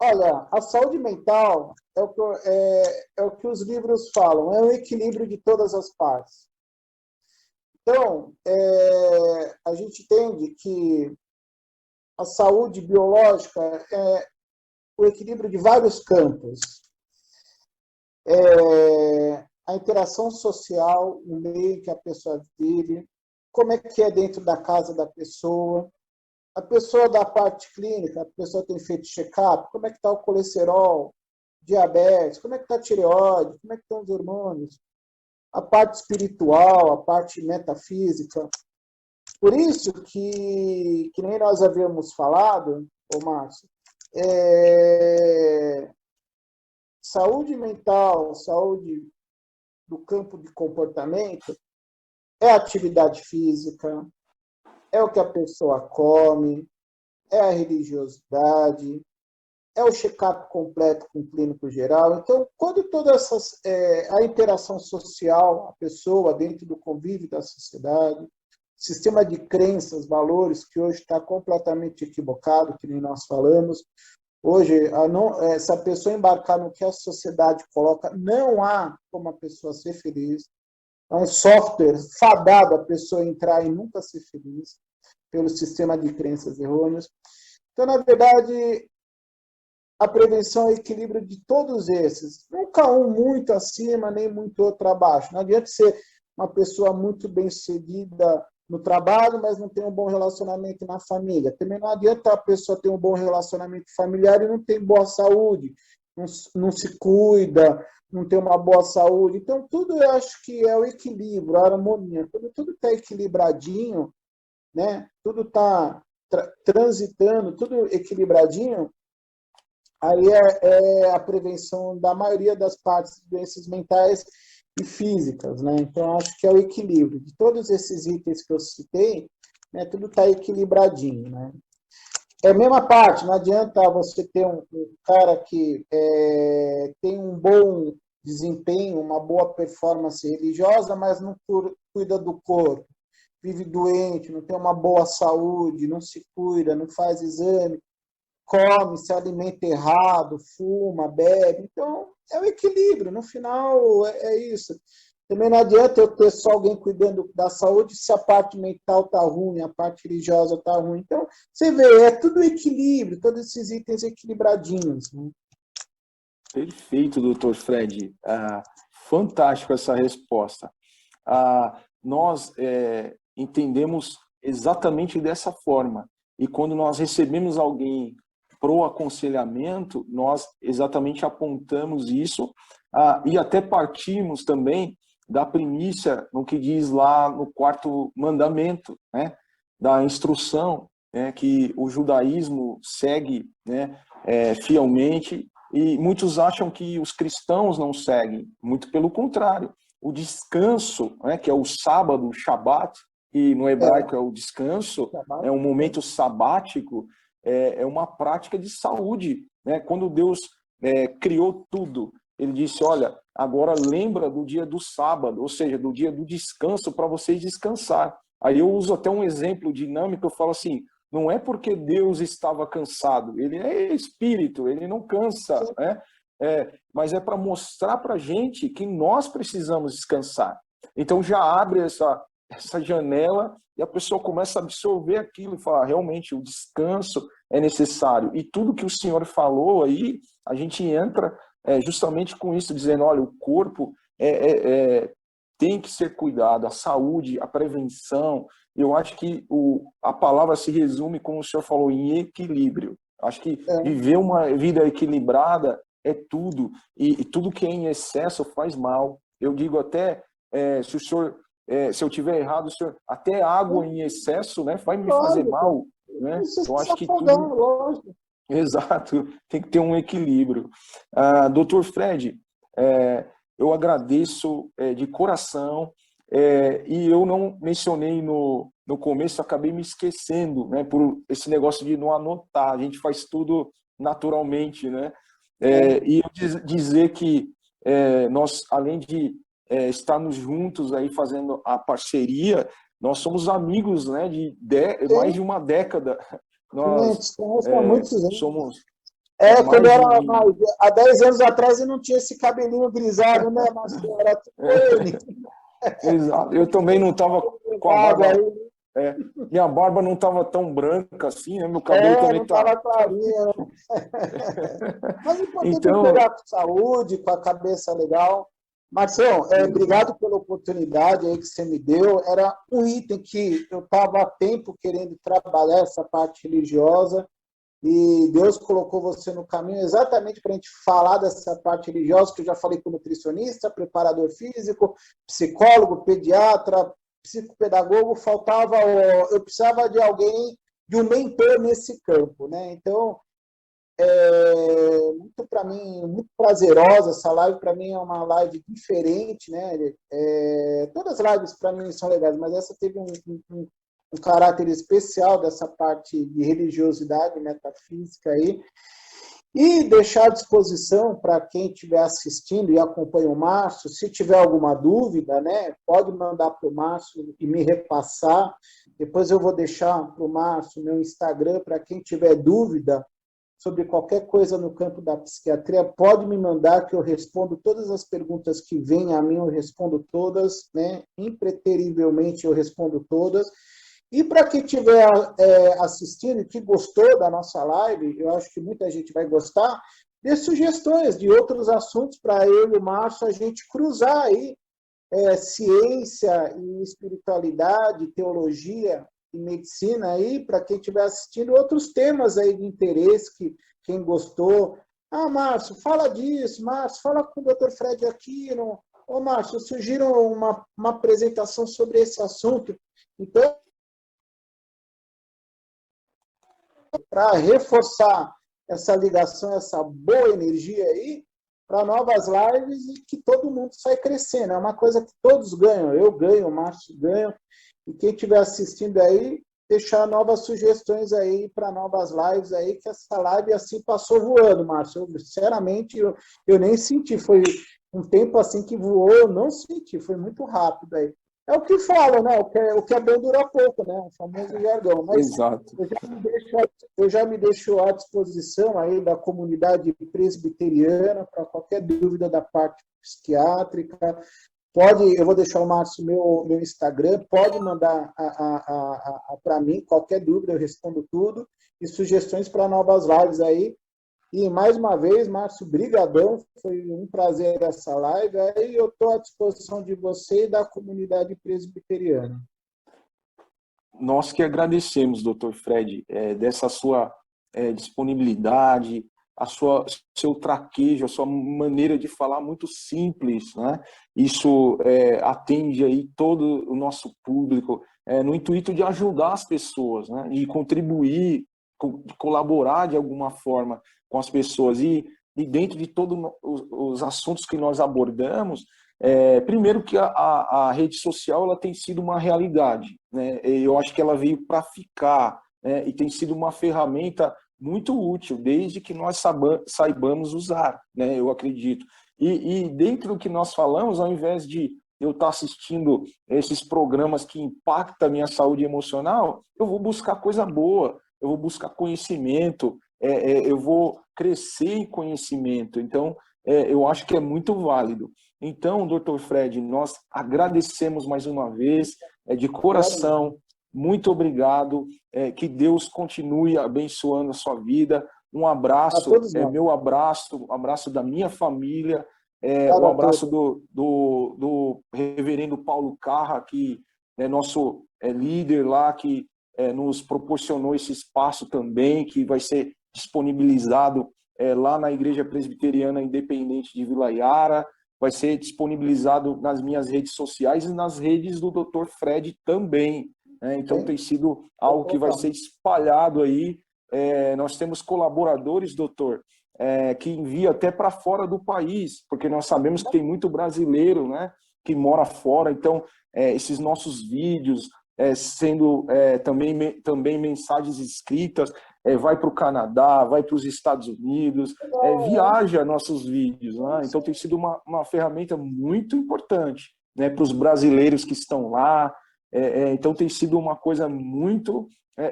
Olha, a saúde mental é o que os livros falam, é o equilíbrio de todas as partes. Então, a gente entende que a saúde biológica é o equilíbrio de vários campos. A interação social, o meio que a pessoa vive, como é que é dentro da casa da pessoa. A pessoa da parte clínica, a pessoa tem feito check-up, como é que está o colesterol, diabetes, como é que está a tireoide, como é que estão os hormônios, a parte espiritual, a parte metafísica. Por isso que nem nós havíamos falado, ô Márcio, saúde mental, saúde do campo de comportamento é atividade física, é o que a pessoa come, é a religiosidade, é o check-up completo com o clínico geral. Então, quando toda a interação social, a pessoa dentro do convívio da sociedade, sistema de crenças, valores, que hoje está completamente equivocado, que nem nós falamos. Hoje, se a pessoa embarcar no que a sociedade coloca, não há como a pessoa ser feliz. É um software fadado a pessoa entrar e nunca ser feliz, pelo sistema de crenças errôneos. Então, na verdade, a prevenção é o equilíbrio de todos esses. Nunca um muito acima, nem muito outro abaixo. Não adianta ser uma pessoa muito bem-sucedida no trabalho, mas não tem um bom relacionamento na família. Também não adianta a pessoa ter um bom relacionamento familiar e não tem boa saúde, não se cuida, não tem uma boa saúde. Então, tudo eu acho que é o equilíbrio, a harmonia. Quando tudo está equilibradinho, né? Tudo está transitando, tudo equilibradinho, aí é a prevenção da maioria das partes de doenças mentais e físicas, né? Então, acho que é o equilíbrio. De todos esses itens que eu citei, né, tudo está equilibradinho, né? É a mesma parte, não adianta você ter um cara que tem um bom desempenho, uma boa performance religiosa, mas não cuida do corpo, vive doente, não tem uma boa saúde, não se cuida, não faz exame, come, se alimenta errado, fuma, bebe. Então, é o equilíbrio. No final, é isso. Também não adianta eu ter só alguém cuidando da saúde se a parte mental está ruim, a parte religiosa está ruim. Então, você vê, é tudo equilíbrio, todos esses itens equilibradinhos. Né? Perfeito, doutor Fred. Fantástico essa resposta. Nós entendemos exatamente dessa forma. E quando nós recebemos alguém pro aconselhamento, nós exatamente apontamos isso e até partimos também da primícia no que diz lá no 4º mandamento, né, da instrução, né, que o judaísmo segue, né, fielmente, e muitos acham que os cristãos não seguem, muito pelo contrário. O descanso, né, que é o sábado, o Shabat, e no hebraico é o descanso, é um momento sabático, é uma prática de saúde, né? Quando Deus criou tudo, ele disse, olha, agora lembra do dia do sábado, ou seja, do dia do descanso para vocês descansar. Aí eu uso até um exemplo dinâmico, eu falo assim, não é porque Deus estava cansado, ele é espírito, ele não cansa, né? Mas é para mostrar para a gente que nós precisamos descansar. Então já abre essa janela e a pessoa começa a absorver aquilo e falar, realmente, o descanso é necessário. E tudo que o senhor falou aí, a gente entra justamente com isso, dizendo, olha, o corpo tem que ser cuidado, a saúde, a prevenção. Eu acho que a palavra se resume, como o senhor falou, em equilíbrio. Acho que viver uma vida equilibrada é tudo, e tudo que é em excesso faz mal. Eu digo até, se o senhor... se eu tiver errado, senhor, até água em excesso, né, vai me fazer mal, né? Eu acho que tudo... Exato, tem que ter um equilíbrio. Doutor Fred, eu agradeço de coração, e eu não mencionei no começo, acabei me esquecendo, né, por esse negócio de não anotar, a gente faz tudo naturalmente, né? E eu dizer que nós, além de estarmos juntos aí fazendo a parceria, nós somos amigos, né, de mais de uma década. Nós há muitos anos. somos... quando era mais, há 10 anos atrás eu não tinha esse cabelinho grisalho, né, Marcelo? Era tudo ele. Exato. Eu também não estava com a barba... minha barba não estava tão branca assim, né? Meu cabelo também não estava clarinho. Né? Mas o importante então... é pegar com saúde, com a cabeça legal. Marcelo, obrigado pela oportunidade aí que você me deu. Era um item que eu estava há tempo querendo trabalhar, essa parte religiosa. e Deus colocou você no caminho exatamente para a gente falar dessa parte religiosa, que eu já falei com nutricionista, preparador físico, psicólogo, pediatra, psicopedagogo, eu precisava de alguém, de um mentor nesse campo, né? Então, muito para mim, muito prazerosa essa live. Para mim é uma live diferente, né? Todas as lives para mim são legais, mas essa teve um caráter especial dessa parte de religiosidade, metafísica aí. E deixar à disposição para quem estiver assistindo e acompanha o Márcio, se tiver alguma dúvida, né, pode mandar para o Márcio e me repassar. Depois eu vou deixar para o Márcio meu Instagram, para quem tiver dúvida sobre qualquer coisa no campo da psiquiatria, pode me mandar que eu respondo todas as perguntas que vêm a mim, eu respondo todas, né? Impreterivelmente eu respondo todas. E para quem estiver assistindo e que gostou da nossa live, eu acho que muita gente vai gostar, dê sugestões de outros assuntos para eu e o Márcio a gente cruzar aí, ciência e espiritualidade, teologia e medicina aí, para quem estiver assistindo, outros temas aí de interesse, que quem gostou. Ah, Márcio, fala disso, Márcio, fala com o Dr. Fred Aquino. Ô, Márcio, sugiro uma apresentação sobre esse assunto. Então, para reforçar essa ligação, essa boa energia aí, para novas lives e que todo mundo sai crescendo. É uma coisa que todos ganham. Eu ganho, o Márcio ganha. E quem estiver assistindo aí, deixar novas sugestões aí para novas lives aí, que essa live assim passou voando, Márcio. Sinceramente, eu nem senti. Foi um tempo assim que voou, eu não senti. Foi muito rápido aí. É o que falam, né? O que é bom dura pouco, né? O famoso jargão. Mas Exato. eu já me deixo à disposição aí da comunidade presbiteriana para qualquer dúvida da parte psiquiátrica. Eu vou deixar o Márcio meu Instagram, pode mandar para mim qualquer dúvida, eu respondo tudo, e sugestões para novas lives aí. E mais uma vez, Márcio, brigadão, foi um prazer essa live, aí eu estou à disposição de você e da comunidade presbiteriana. Nós que agradecemos, doutor Fred, dessa sua disponibilidade, seu traquejo, a sua maneira de falar muito simples, né? Isso atende aí todo o nosso público, no intuito de ajudar as pessoas, né? De contribuir, de colaborar de alguma forma com as pessoas. E dentro de todos os assuntos que nós abordamos, primeiro que a rede social ela tem sido uma realidade, né? Eu acho que ela veio para ficar, né? E tem sido uma ferramenta muito útil, desde que nós saibamos usar, né? Eu acredito. E dentro do que nós falamos, ao invés de eu estar assistindo esses programas que impactam a minha saúde emocional, eu vou buscar coisa boa, eu vou buscar conhecimento, eu vou crescer em conhecimento. Então, eu acho que é muito válido. Então, doutor Fred, nós agradecemos mais uma vez, de coração, muito obrigado, que Deus continue abençoando a sua vida. Um abraço, meu abraço, um abraço da minha família, um abraço do reverendo Paulo Carra, que é nosso líder lá, que nos proporcionou esse espaço também, que vai ser disponibilizado lá na Igreja Presbiteriana Independente de Vila Yara, vai ser disponibilizado nas minhas redes sociais e nas redes do Dr. Fred também. Então tem sido algo que vai ser espalhado aí. Nós temos colaboradores, doutor, que envia até para fora do país, porque nós sabemos que tem muito brasileiro, né, que mora fora. Então, esses nossos vídeos, sendo também mensagens escritas, vai para o Canadá, vai para os Estados Unidos, viaja nossos vídeos, né? Então tem sido uma ferramenta muito importante, né, para os brasileiros que estão lá. Então tem sido uma coisa muito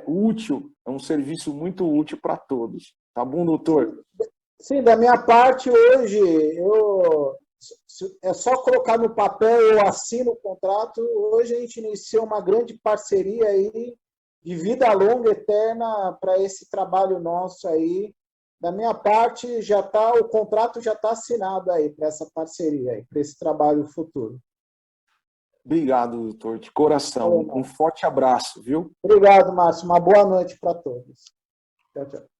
útil, é um serviço muito útil para todos. Tá bom, doutor? Sim, da minha parte hoje, é só colocar no papel, eu assino o contrato. Hoje a gente iniciou uma grande parceria aí, de vida longa, eterna, para esse trabalho nosso aí. Da minha parte, o contrato já está assinado aí para essa parceria aí, para esse trabalho futuro. Obrigado, doutor, de coração. Um forte abraço, viu? Obrigado, Márcio. Uma boa noite para todos. Tchau, tchau.